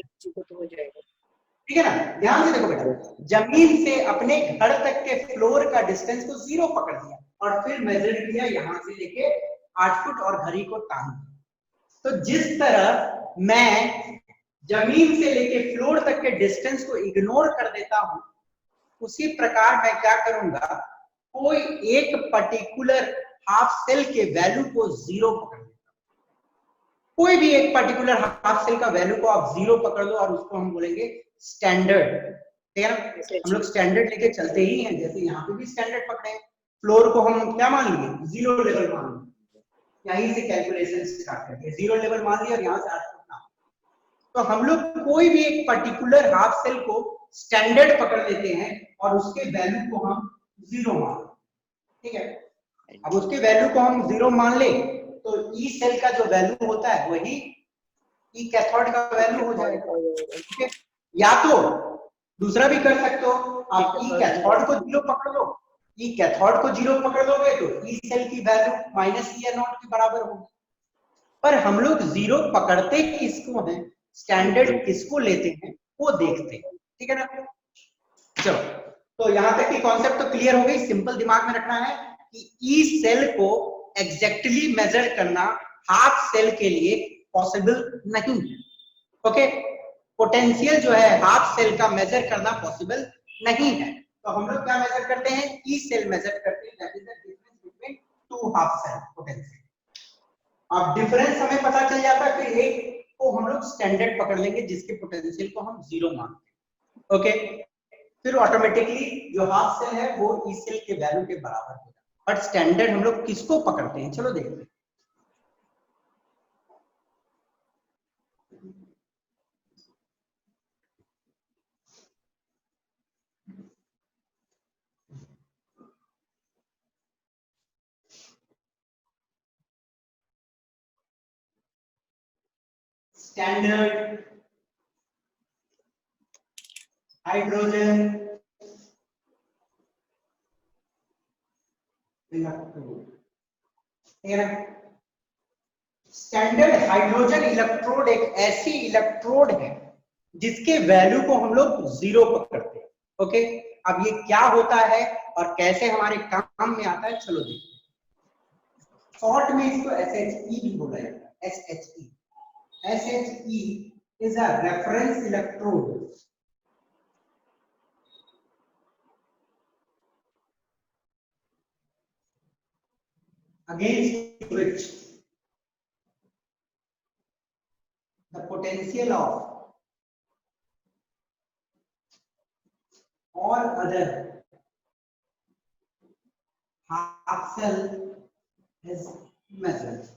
ठीक है ना। ध्यान से देखो बेटा, जमीन से अपने घर तक के फ्लोर का डिस्टेंस को 0 पकड़ लिया और फिर मेजर किया यहाँ से लेके 8 फुट और घड़ी को टांग दिया। तो जिस तरह मैं जमीन से लेके फ्लोर तक के डिस्टेंस को इग्नोर कर देता हूं, उसी प्रकार मैं क्या करूंगा, कोई एक पर्टिकुलर हाफ सेल के वैल्यू को 0 पकड़ लेता हूं। कोई भी एक पर्टिकुलर हाफ सेल का वैल्यू को आप 0 पकड़ लो और उसको हम बोलेंगे स्टैंडर्ड, ठीक है ना। हम लोग स्टैंडर्ड लेके चलते ही हैं, जैसे यहाँ पे भी स्टैंडर्ड पकड़े, फ्लोर को हम क्या मान लिए, 0 लेवल मान लिए, यहीं से कैलकुलेशन स्टार्ट करते हैं, 0 लेवल मान लिया और यहाँ से 8 फुट नाम। तो हम लोग कोई भी एक पर्टिकुलर हाफ सेल को स्टैंडर्ड पकड़ लेते हैं और उसके वैल्यू को हम जीरो मान, ठीक है। अब उसके वैल्यू को हम जीरो मान ले तो ई सेल का जो वैल्यू होता है वही ई कैथोड का वैल्यू हो जाएगा, ठीक है। या तो दूसरा भी कर सकते हो आप, ई कैथोड को जीरो पकड़ लो, ई कैथोड को जीरो पकड़ लोगे तो ई सेल की वैल्यू माइनस ई नॉट के बराबर होगी। पर हम लोग जीरो पकड़ते किसको हैं, स्टैंडर्ड किसको लेते हैं वो देखते हैं, ठीक है ना। चलो, तो यहां तक की कॉन्सेप्ट तो क्लियर हो गई। सिंपल दिमाग में रखना है कि ई सेल को एग्जैक्टली मेजर करना हाफ सेल के लिए पॉसिबल नहीं है, ओके। पोटेंशियल जो है हाफ सेल का मेजर करना पॉसिबल नहीं है, तो हम लोग क्या मेजर करते हैं, ई सेल मेजर करते हैं, that is the difference between two half cell potential. अब डिफरेंस हमें पता चल जाता है, फिर एक को हम लोग स्टैंडर्ड पकड़ लेंगे जिसके पोटेंशियल को हम जीरो मानते हैं, ओके। फिर ऑटोमेटिकली जो हाफ सेल है वो ई सेल के वैल्यू के बराबर होगा। बट स्टैंडर्ड हम लोग किसको पकड़ते हैं, चलो देखते हैं। स्टैंडर्ड हाइड्रोजन इलेक्ट्रोड, ठीक है ना। स्टैंडर्ड हाइड्रोजन इलेक्ट्रोड एक ऐसी इलेक्ट्रोड है जिसके वैल्यू को हम लोग जीरो पकड़ते हैं, ओके। अब ये क्या होता है और कैसे हमारे काम में आता है, चलो देखते हैं। शॉर्ट में इसको SHE भी बोला जाता है, SHE। SHE is a reference electrode against which the potential of all other half cell is measured.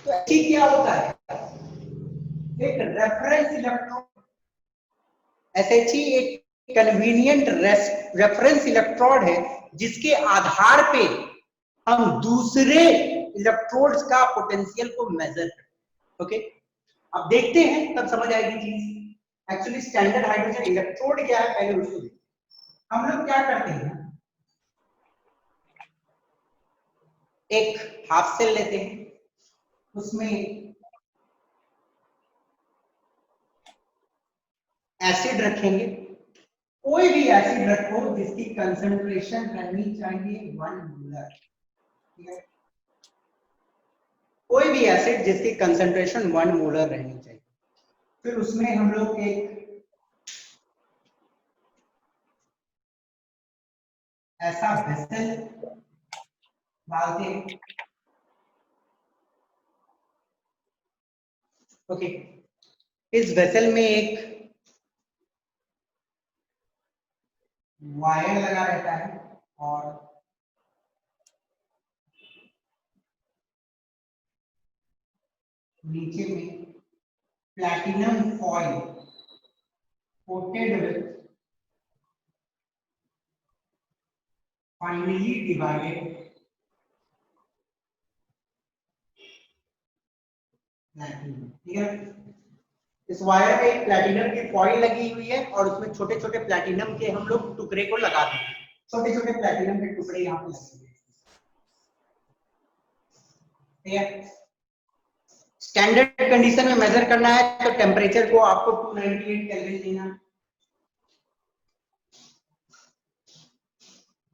तो ऐसी क्या होता है, एक रेफरेंस इलेक्ट्रॉन, SHE एक कन्वीनियंट रेफरेंस इलेक्ट्रोड है जिसके आधार पे हम दूसरे इलेक्ट्रोड्स का पोटेंशियल को मेजर करते हैं, ओके। अब देखते हैं तब समझ आएगी चीज। एक्चुअली स्टैंडर्ड हाइड्रोजन इलेक्ट्रोड क्या है पहले उसको देखते हैं। हम लोग क्या करते हैं, एक हाफ सेल लेते हैं, उसमें एसिड रखेंगे, कोई भी एसिड रखो जिसकी कंसंट्रेशन रहनी चाहिए 1 मोलर, ठीक है। कोई भी एसिड जिसकी कंसंट्रेशन 1 मोलर रहनी चाहिए। फिर उसमें हम लोग एक ऐसा वेसल डालते हैं, ओके। इस वेसल में एक वायर लगा रहता है और नीचे में platinum foil coated with finally divided platinum, ठीक है। इस वायर में प्लैटिनम की फॉइल लगी हुई है और उसमें छोटे छोटे प्लैटिनम के हम लोग टुकड़े को लगा देंगे, छोटे छोटे प्लैटिनम के टुकड़े यहाँ पे लगे, ठीक है। स्टैंडर्ड कंडीशन में मेजर करना है तो टेम्परेचर को आपको 298 केल्विन लेना है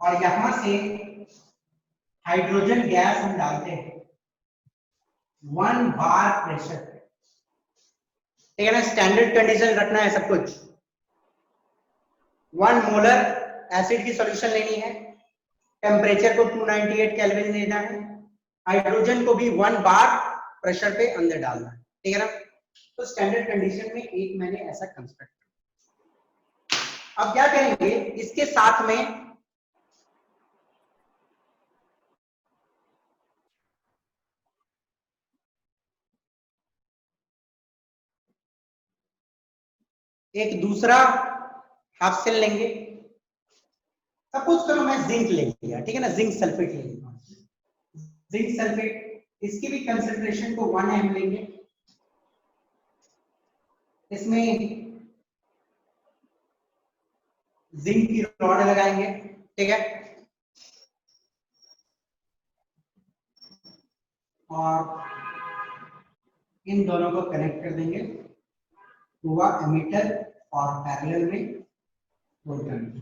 और यहां से हाइड्रोजन गैस हम डालते हैं 1 बार प्रेशर, ठीक है ना। स्टैंडर्ड कंडीशन रखना है सब कुछ। 1 मोलर एसिड की सॉल्यूशन लेनी है, टेम्परेचर को 298 केल्विन लेना है, हाइड्रोजन को भी 1 बार प्रेशर पे अंदर डालना है, ठीक है ना। तो स्टैंडर्ड कंडीशन में एक मैंने ऐसा कंस्ट्रक्ट। अब क्या करेंगे, इसके साथ में एक दूसरा हाफ शेल लेंगे। सपोज करो मैं जिंक ले लिया, ठीक है ना, जिंक सल्फेट ले लिया, जिंक सल्फेट, इसकी भी कंसंट्रेशन को 1 m लेंगे। इसमें जिंक की रॉड लगाएंगे, ठीक है, और इन दोनों को कनेक्ट कर देंगे, हुआ एमीटर और पैरेलल में वोल्टमीटर,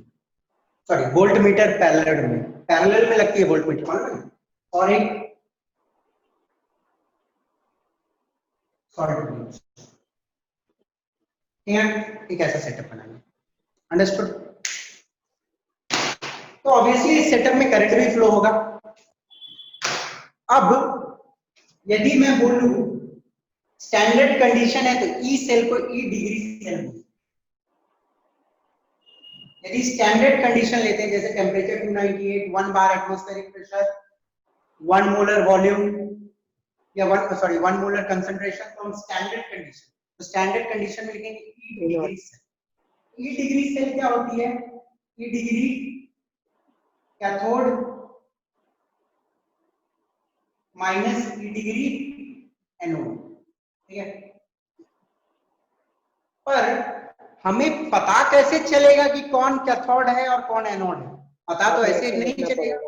सॉरी वोल्टमीटर पैरेलल में लगती है वोल्टमीटर, मालूम है? और एक सॉल्ट, ठीक है, एक ऐसा सेटअप बनाएंगे। अंडरस्टूड? तो ऑब्वियसली इस सेटअप में करंट भी फ्लो होगा। अब यदि मैं बोलूं स्टैंडर्ड कंडीशन है तो ई सेल को ई डिग्री सेल बोलते हैं। यदि स्टैंडर्ड कंडीशन लेते हैं जैसे टेम्परेचर 298, 1 बार एटमॉस्फेरिक प्रेशर, 1 मोलर वॉल्यूम या 1 मोलर कंसंट्रेशन, तो हम स्टैंडर्ड कंडीशन, तो स्टैंडर्ड कंडीशन में लिखेंगे ई डिग्री सेल। ई डिग्री सेल क्या होती है? ई डिग्री कैथोड माइनस ई डिग्री एनोड, ठीक है। पर हमें पता कैसे चलेगा कि कौन कैथोड है और कौन एनोड है? पता तो ऐसे नहीं चलेगा।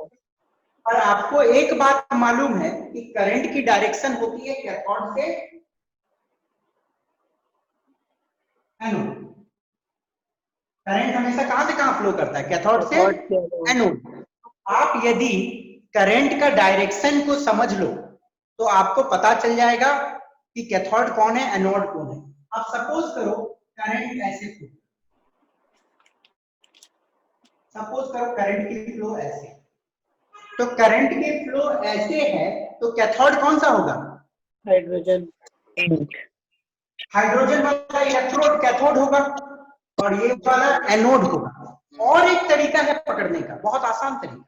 पर आपको एक बात मालूम है कि करंट की डायरेक्शन होती है कैथोड से एनोड। करंट हमेशा कहां से कहां फ्लो करता है? कैथोड से एनोड। आप यदि करंट का डायरेक्शन को समझ लो तो आपको पता चल जाएगा कि कैथोड कौन है, एनोड कौन है। अब सपोज करो करंट ऐसे फ्लो, सपोज करो करंट की फ्लो ऐसे, तो करंट की फ्लो ऐसे है तो कैथोड कौन सा होगा? हाइड्रोजन। हाइड्रोजन वाला इलेक्ट्रोड कैथोड होगा और ये वाला एनोड होगा। और एक तरीका है पकड़ने का, बहुत आसान तरीका।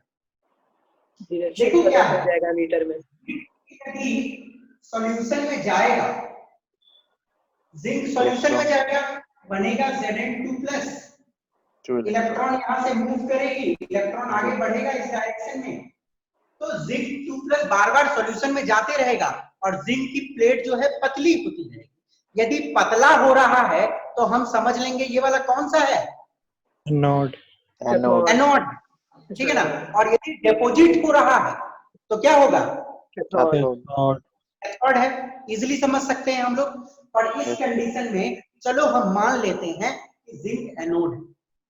देखो क्या है, जाएगा मीटर में, यदि सॉल्यूशन में जाएगा, जिंक सॉल्यूशन में जाएगा, बनेगा Zn2+, इलेक्ट्रॉन यहां से मूव करेगी, इलेक्ट्रॉन आगे बढ़ेगा इस डायरेक्शन में, तो जिंक 2+ बार बार सॉल्यूशन में जाते रहेगा और जिंक की प्लेट जो है पतली होती रहेगी। यदि पतला हो रहा है तो हम समझ लेंगे ये वाला कौन सा है? एनोड। एनोड, ठीक है ना। और यदि डिपॉजिट हो रहा है तो क्या होगा? कैथोड। कैथोड है। इजीली समझ सकते हैं हम लोग। और इस कंडीशन में चलो हम मान लेते हैं कि जिंक एनोड है।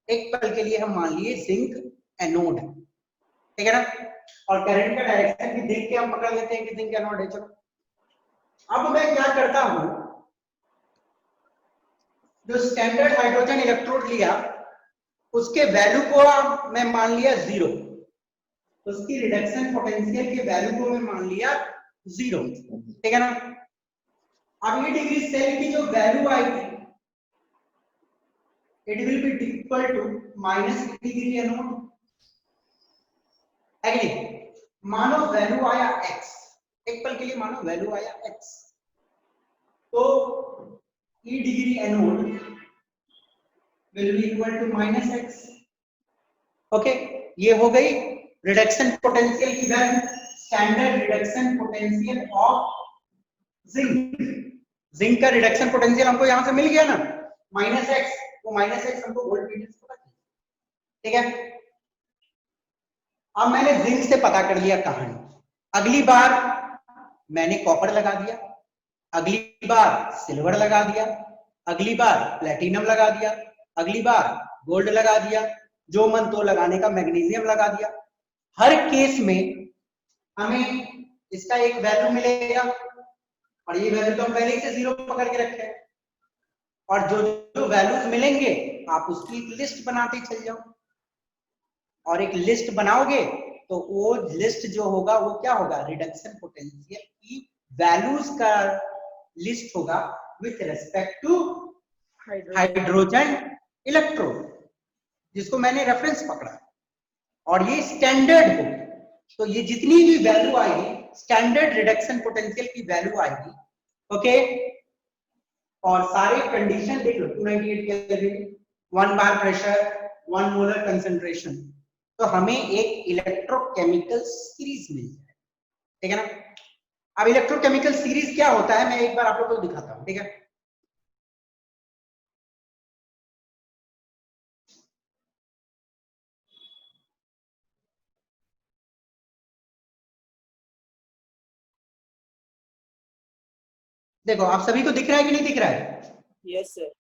एक पल के लिए हम मान लिए जिंक एनोड है, ठीक है ना। और करंट का डायरेक्शन भी देख के हम पकड़ लेते हैं कि जिंक एनोड है। चलो अब मैं क्या करता हूं, जो स्टैंडर्ड हाइड्रोजन इलेक्ट्रोड लिया उसके वैल्यू को मैं मान लिया 0, उसकी रिडक्शन पोटेंशियल के वैल्यू को मैं मान लिया 0, ठीक है ना। अब ये डिग्री सेल की जो वैल्यू आएगी it will be equal to minus degree anode. अगली मानो वैल्यू आया x, एक पल के लिए मानो वैल्यू आया x, तो E degree anode will be equal to minus x। Okay, ये हो गई रिडक्शन पोटेंशियल की value, standard reduction potential of zinc. Zinc का रिडक्शन पोटेंशियल हमको यहां से मिल गया ना, -x, वो -x हमको वोल्टमीटर से पता चला, ठीक है। अब मैंने जिंक से पता कर लिया कहानी। अगली बार मैंने कॉपर लगा दिया, अगली बार सिल्वर लगा दिया, अगली बार प्लेटिनम लगा दिया, अगली बार गोल्ड लगा दिया, जो मन तो लगाने का मैग्नीशियम लगा दिया। हर केस में हमें इसका एक वैल्यू मिलेगा और ये वैल्यू तो हम पहले ही से 0 पकड़ के रखे हैं। और जो जो वैल्यूज मिलेंगे आप उसकी एक लिस्ट बनाते चल जाओ, और एक लिस्ट बनाओगे तो वो लिस्ट जो होगा वो क्या होगा? रिडक्शन पोटेंशियल की वैल्यूज का लिस्ट होगा with respect to hydrogen electrode, जिसको मैंने रेफरेंस पकड़ा, और ये स्टैंडर्ड हो। तो ये जितनी भी वैल्यू आएगी स्टैंडर्ड रिडक्शन पोटेंशियल की वैल्यू आएगी, ओके। और सारे कंडीशन देख लो 298 केल्विन, 1 बार प्रेशर, 1 मोलर कंसंट्रेशन, तो हमें एक इलेक्ट्रोकेमिकल सीरीज मिल जाए, ठीक है ना। अब इलेक्ट्रोकेमिकल सीरीज क्या होता है मैं एक बार आप लोगों को दिखाता हूं, ठीक है। देखो आप सभी को दिख रहा है कि नहीं दिख रहा है? Yes sir.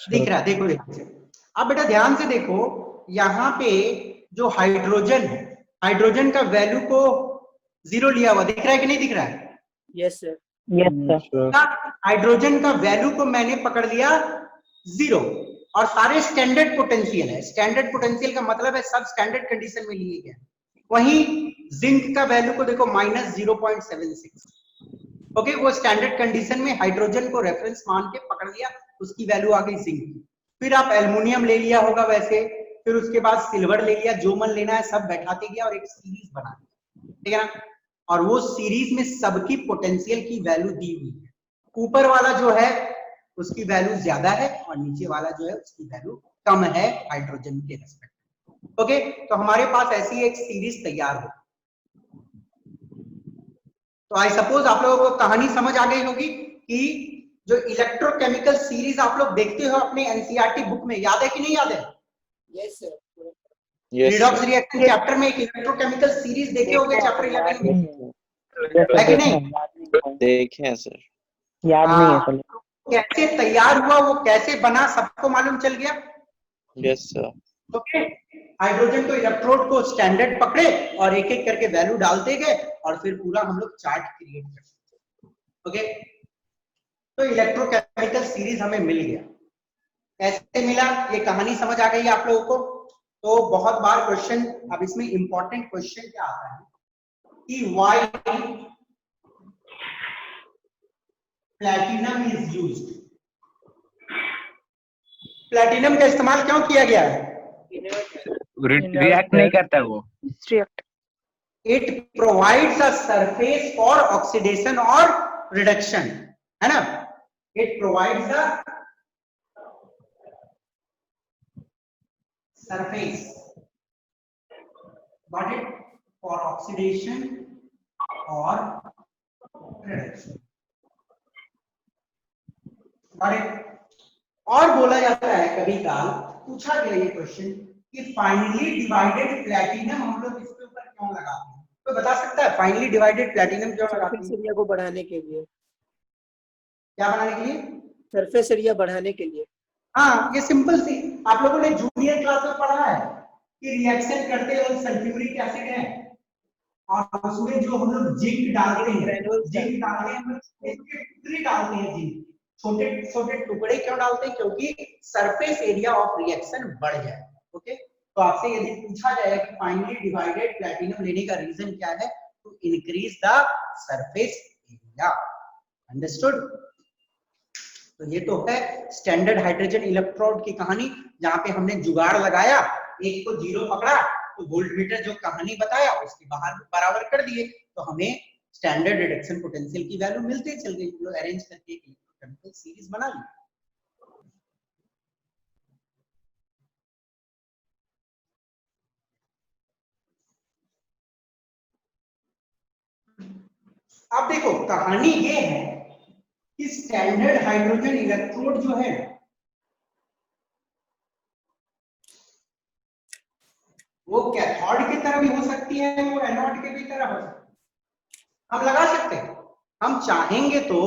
दिख रहा है, देखो ध्यान से। अब बेटा ध्यान से देखो, यहाँ पे जो हाइड्रोजन है, हाइड्रोजन का वैल्यू को 0 लिया हुआ दिख रहा है कि नहीं दिख रहा है? Yes sir. Yes, sir. Hydrogen का वैल्यू को मैंने पकड़ लिया 0 और सारे स्टैंडर्ड पोटेंशियल है। स्टैंडर्ड पोटेंशियल का मतलब है सब स्टैंडर्ड कंडीशन में लिए गए। वहीं जिंक का वैल्यू को देखो -0.76, ओके, वो स्टैंडर्ड कंडीशन में हाइड्रोजन को रेफरेंस मान के पकड़ लिया, उसकी वैल्यू आ गई जिंक की। फिर आप एल्युमिनियम ले लिया होगा वैसे, फिर उसके बाद सिल्वर ले लिया, जो मन लेना है सब बैठाते गया और एक सीरीज बना दी, ठीक है ना। और वो सीरीज में सबकी पोटेंशियल की वैल्यू दी हुई है। ऊपर वाला जो है उसकी वैल्यू ज्यादा है और नीचे वाला जो है उसकी वैल्यू कम है हाइड्रोजन के रेस्पेक्ट में, ओके। तो हमारे पास ऐसी एक सीरीज तैयार हो। तो आई सपोज आप लोगों को कहानी समझ आ गई होगी कि जो इलेक्ट्रोकेमिकल सीरीज आप लोग देखते हो अपने एनसीईआरटी बुक में, याद है कि नहीं याद है? Yes sir. Redox reaction chapter में एक इलेक्ट्रोकेमिकल सीरीज देखे होंगे चैप्टर 11 में, है कि नहीं? देखे हैं सर। याद नहीं है सर। कैसे तैयार हुआ, वो कैसे बना, सबको मालूम चल गया। Yes sir. ओके, हाइड्रोजन को इलेक्ट्रोड को स्टैंडर्ड पकड़े और एक एक करके वैल्यू डालते गए और फिर पूरा हम लोग चार्ट क्रिएट करते। ओके, तो इलेक्ट्रोकेमिकल सीरीज हमें मिल गया। कैसे मिला, ये कहानी समझ आ गई आप लोगों को? तो बहुत बार क्वेश्चन, अब इसमें इंपॉर्टेंट क्वेश्चन क्या आता है कि why platinum is used. Platinum का इस्तेमाल क्यों किया गया है? रिएक्ट नहीं करता वो। React. It provides a surface for oxidation or reduction, है ना। It provides a surface, got it, for oxidation or reduction, got it। और बोला जाता है कभी काल, पूछा गया ये क्वेश्चन कि फाइनली डिवाइडेड प्लैटिनम हम लोग इसके ऊपर क्यों लगाते हैं? तो बता सकता है फाइनली डिवाइडेड प्लैटिनम क्यों लगाते सरफेस हैं? एरिया को बढ़ाने के लिए। क्या बनाने के लिए? सरफेस एरिया बढ़ाने के लिए। हाँ, ये सिंपल सी, आप लोगों ने जूनियर क्लास में पढ़ा है कि रिएक्शन करते वक्त सल्फ्यूरिक एसिड है और उसमें जो हम लोग जिंक डालते हैं, जिंक डालते हैं, टुकड़े डालते हैं, जिंक छोटे छोटे टुकड़े क्यों डालते हैं? क्योंकि सरफेस एरिया ऑफ रिएक्शन बढ़ जाए। ओके, तो आपसे यदि पूछा जाए कि फाइनली डिवाइडेड प्लैटिनम लेने का रीजन क्या है, तो increase the surface area. Understood? तो ये तो है स्टैंडर्ड हाइड्रोजन इलेक्ट्रोड की कहानी, जहां पे हमने जुगाड़ लगाया, एक को 0 पकड़ा तो वोल्टमीटर जो कहानी बताया उसके बाहर बराबर कर दिए, तो हमें स्टैंडर्ड रिडक्शन पोटेंशियल की वैल्यू मिलते चल गई। हम लोग अरेंज करके एक इलेक्ट्रोकेमिकल सीरीज बना ली। अब देखो कहानी ये है कि स्टैंडर्ड हाइड्रोजन इलेक्ट्रोड जो है वो कैथोड की तरह भी हो सकती है, वो एनोड की भी तरह हो सकती है। हम लगा सकते हैं, हम चाहेंगे तो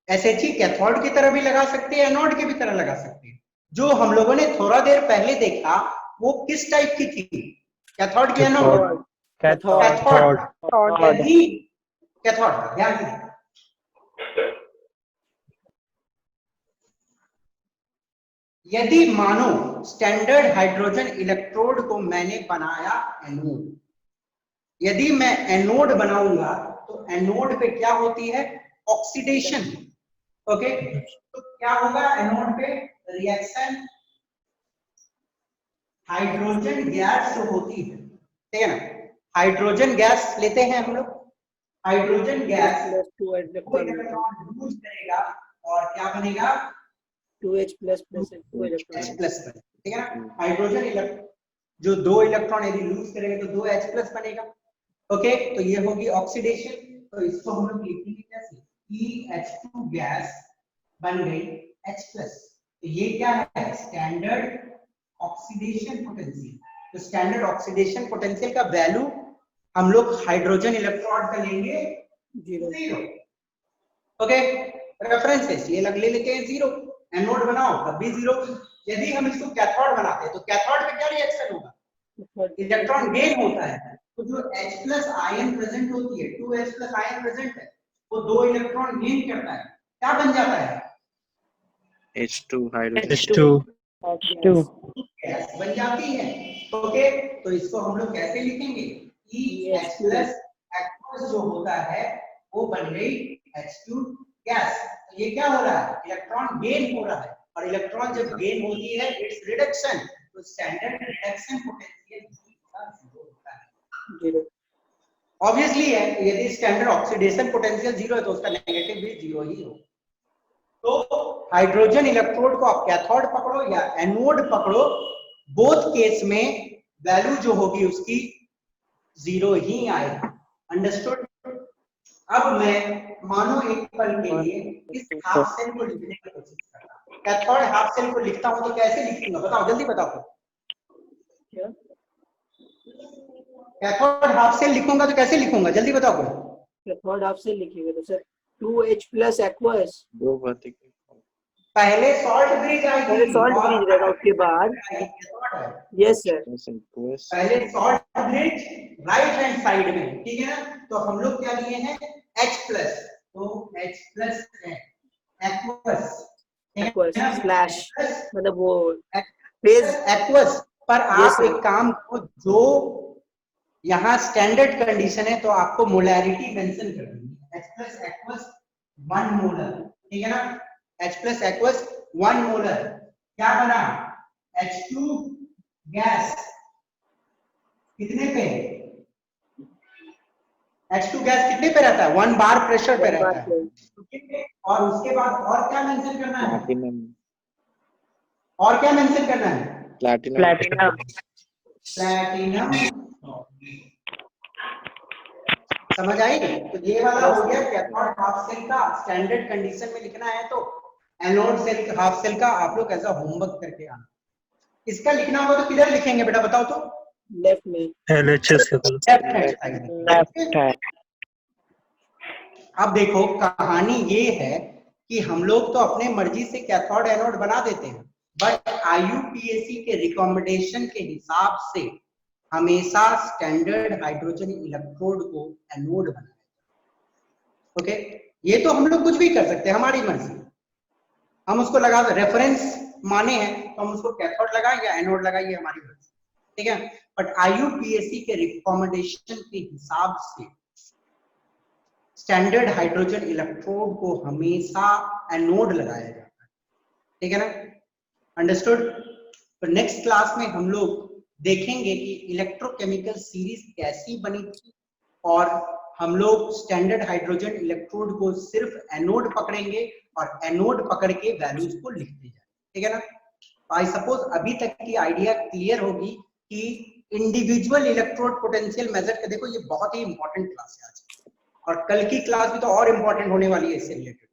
एसएचई कैथोड की तरह भी लगा सकते हैं, एनोड की भी तरह लगा सकते हैं। जो हम लोगों ने थोड़ा देर पहले देखा वो किस टाइप की थी? कैथोड की एनोड? कैथोड। कैथोड, ध्यान से। यदि मानो स्टैंडर्ड हाइड्रोजन इलेक्ट्रोड को मैंने बनाया एनोड, यदि मैं एनोड बनाऊंगा तो एनोड पे क्या होती है? ऑक्सीडेशन। ओके, तो क्या होगा एनोड पे? रिएक्शन, हाइड्रोजन गैस जो होती है, ठीक है ना, हाइड्रोजन गैस लेते हैं हम लोग, हाइड्रोजन गैस यूज करेगा और क्या बनेगा 2H plus plus 2 electron H plus बनेगा, ठीक है ना। हाइड्रोजन इलेक्ट्रॉन जो 2 इलेक्ट्रॉन यदि लूज करेंगे तो 2 H प्लस बनेगा। ओके, तो ये होगी ऑक्सीडेशन। तो इसको हम लोग लिखेंगे कैसे, EH2 गैस बन गई H प्लस। तो ये क्या है, स्टैंडर्ड ऑक्सीडेशन पोटेंशियल। तो स्टैंडर्ड ऑक्सीडेशन पोटेंशियल का वैल्यू हम लोग हाइड्रोजन इलेक्ट्रोड का लेंगे 0। ओके, रेफरेंस है इसलिए ले लेते हैं 0। एनोड बनाओ तब भी 0। यदि हम इसको कैथोड बनाते हैं तो कैथोड में क्या रिएक्शन होगा, इलेक्ट्रॉन गेन होता है। तो जो H प्लस आयन प्रेजेंट होती है, 2H प्लस आयन प्रेजेंट है, वो 2 इलेक्ट्रॉन गेन करता है, क्या बन जाता है, H2 hydrogen H2 H2 gas बन जाती है। ओके, तो इसको हम लोग कैसे लिखेंगे, EH प्लस एक्वस जो होता है वो बन गई H2 गैस। तो ये क्या हो रहा है, इलेक्ट्रॉन गेन हो रहा है, और इलेक्ट्रॉन जब गेन होती है इट्स रिडक्शन, तो स्टैंडर्ड रिडक्शन पोटेंशियल 0 होता है। 0 ऑब्वियसली है, यदि स्टैंडर्ड ऑक्सीडेशन पोटेंशियल 0 है तो उसका नेगेटिव भी 0 ही हो। तो हाइड्रोजन इलेक्ट्रोड को आप कैथोड पकड़ो या एनोड पकड़ो, बोथ केस में वैल्यू जो होगी उसकी 0 ही आएगी। अंडरस्टूड। अब मैं मानो एक पल के लिए इस हाफ सेल को लिखने की कोशिश करता हूं, कैथोड हाफ सेल को लिखता हूं तो कैसे लिखूंगा, बताओ जल्दी बताओ। क्या, कैथोड हाफ सेल लिखूंगा तो कैसे लिखूंगा, जल्दी बताओ। कैथोड हाफ सेल लिखेंगे तो सर 2H प्लस एक्वस, दो भौतिक पहले सॉल्ट ब्रिज आएगी, पहले सॉल्ट ब्रिज रहेगा, उसके बाद यस सर एक्वस पहले salt bridge right hand side में, ठीक है ना। तो हम लोग क्या लिए हैं, H प्लस, तो H प्लस है एक्वस, एक्वस स्लैश मतलब वो फेज एक्वस। पर आप sir. एक काम को, जो यहाँ स्टैंडर्ड कंडीशन है तो आपको मोलैरिटी मेंशन कर देंगे, H प्लस एक्वस 1 मोलर, ठीक है ना। H प्लस एक्वस 1 मोलर क्या बना, H2 गैस कितने पे, H2 गैस कितने पे रहता है, 1 बार प्रेशर पे रहता है। और उसके बाद और क्या मेंशन करना है, प्लैटिनम और क्या मेंशन करना है, प्लैटिनम प्लैटिनम प्लैटिनम। समझ आई। तो ये वाला हो गया कैथोड हाफ सेल का, स्टैंडर्ड कंडीशन में लिखना है तो एनोड सेल हाफ सेल का आप लोग ऐसा होमवर्क करके आना। इसका लिखना होगा तो किधर लिखेंगे बेटा बताओ तो, लेफ्ट में LHS level left hand side में। लेफ्ट है अब देखो कहानी ये है कि हम लोग तो अपने मर्जी से कैथोड एनोड बना देते हैं, बट IUPAC के रिकमेंडेशन के हिसाब से हमेशा स्टैंडर्ड हाइड्रोजन इलेक्ट्रोड को एनोड बनाया जाए। ओके, ये तो हम लोग कुछ भी कर सकते हैं, हमारी मर्जी, हम उसको लगा रेफरेंस माने हैं तो हम उसको कैथोड लगाएं या एनोड लगाएं, ये हमारी मर्जी, ठीक है। बट IUPAC के रिकमेंडेशन के हिसाब से स्टैंडर्ड हाइड्रोजन इलेक्ट्रोड को हमेशा एनोड लगाया जाता है, ठीक है ना। अंडरस्टूड। तो नेक्स्ट क्लास में हम लोग देखेंगे कि इलेक्ट्रोकेमिकल सीरीज कैसी बनी थी, और हम लोग स्टैंडर्ड हाइड्रोजन इलेक्ट्रोड को सिर्फ एनोड पकड़ेंगे और एनोड पकड़ के वैल्यूज को लिखते जाएंगे, ठीक है ना। आई सपोज अभी तक की आइडिया क्लियर होगी कि इंडिविजुअल इलेक्ट्रोड पोटेंशियल मेजर का, देखो ये बहुत ही इंपॉर्टेंट क्लास है आज, और कल की क्लास भी तो और इंपॉर्टेंट होने वाली है इससे related.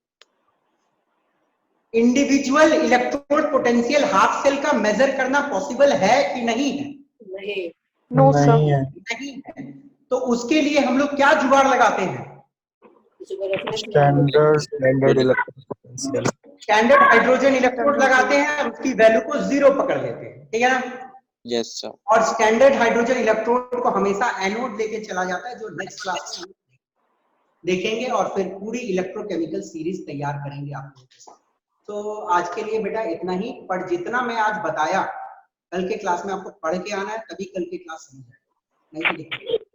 Individual electrode potential half cell का मेजर करना पॉसिबल है कि नहीं है, नहीं नो सर नहीं है, नहीं है। तो उसके लिए हम लोग क्या जुगाड़ लगाते हैं, किसी को reference standard electrode potential, standard hydrogen electrode लगाते हैं और उसकी वैल्यू को 0 पकड़ लेते हैं, ठीक है ना। यस सर और स्टैंडर्ड हाइड्रोजन इलेक्ट्रोड को हमेशा एनोड लेके चला जाता है, जो नेक्स्ट क्लास में हम देखेंगे, और फिर पूरी इलेक्ट्रोकेमिकल सीरीज तैयार करेंगे आप लोगों के साथ। तो आज के लिए बेटा इतना ही, पर जितना मैं आज बताया कल के क्लास में आपको पढ़ के आना है, तभी कल की क्लास समझ आएगी, नहीं तो दिक्कत।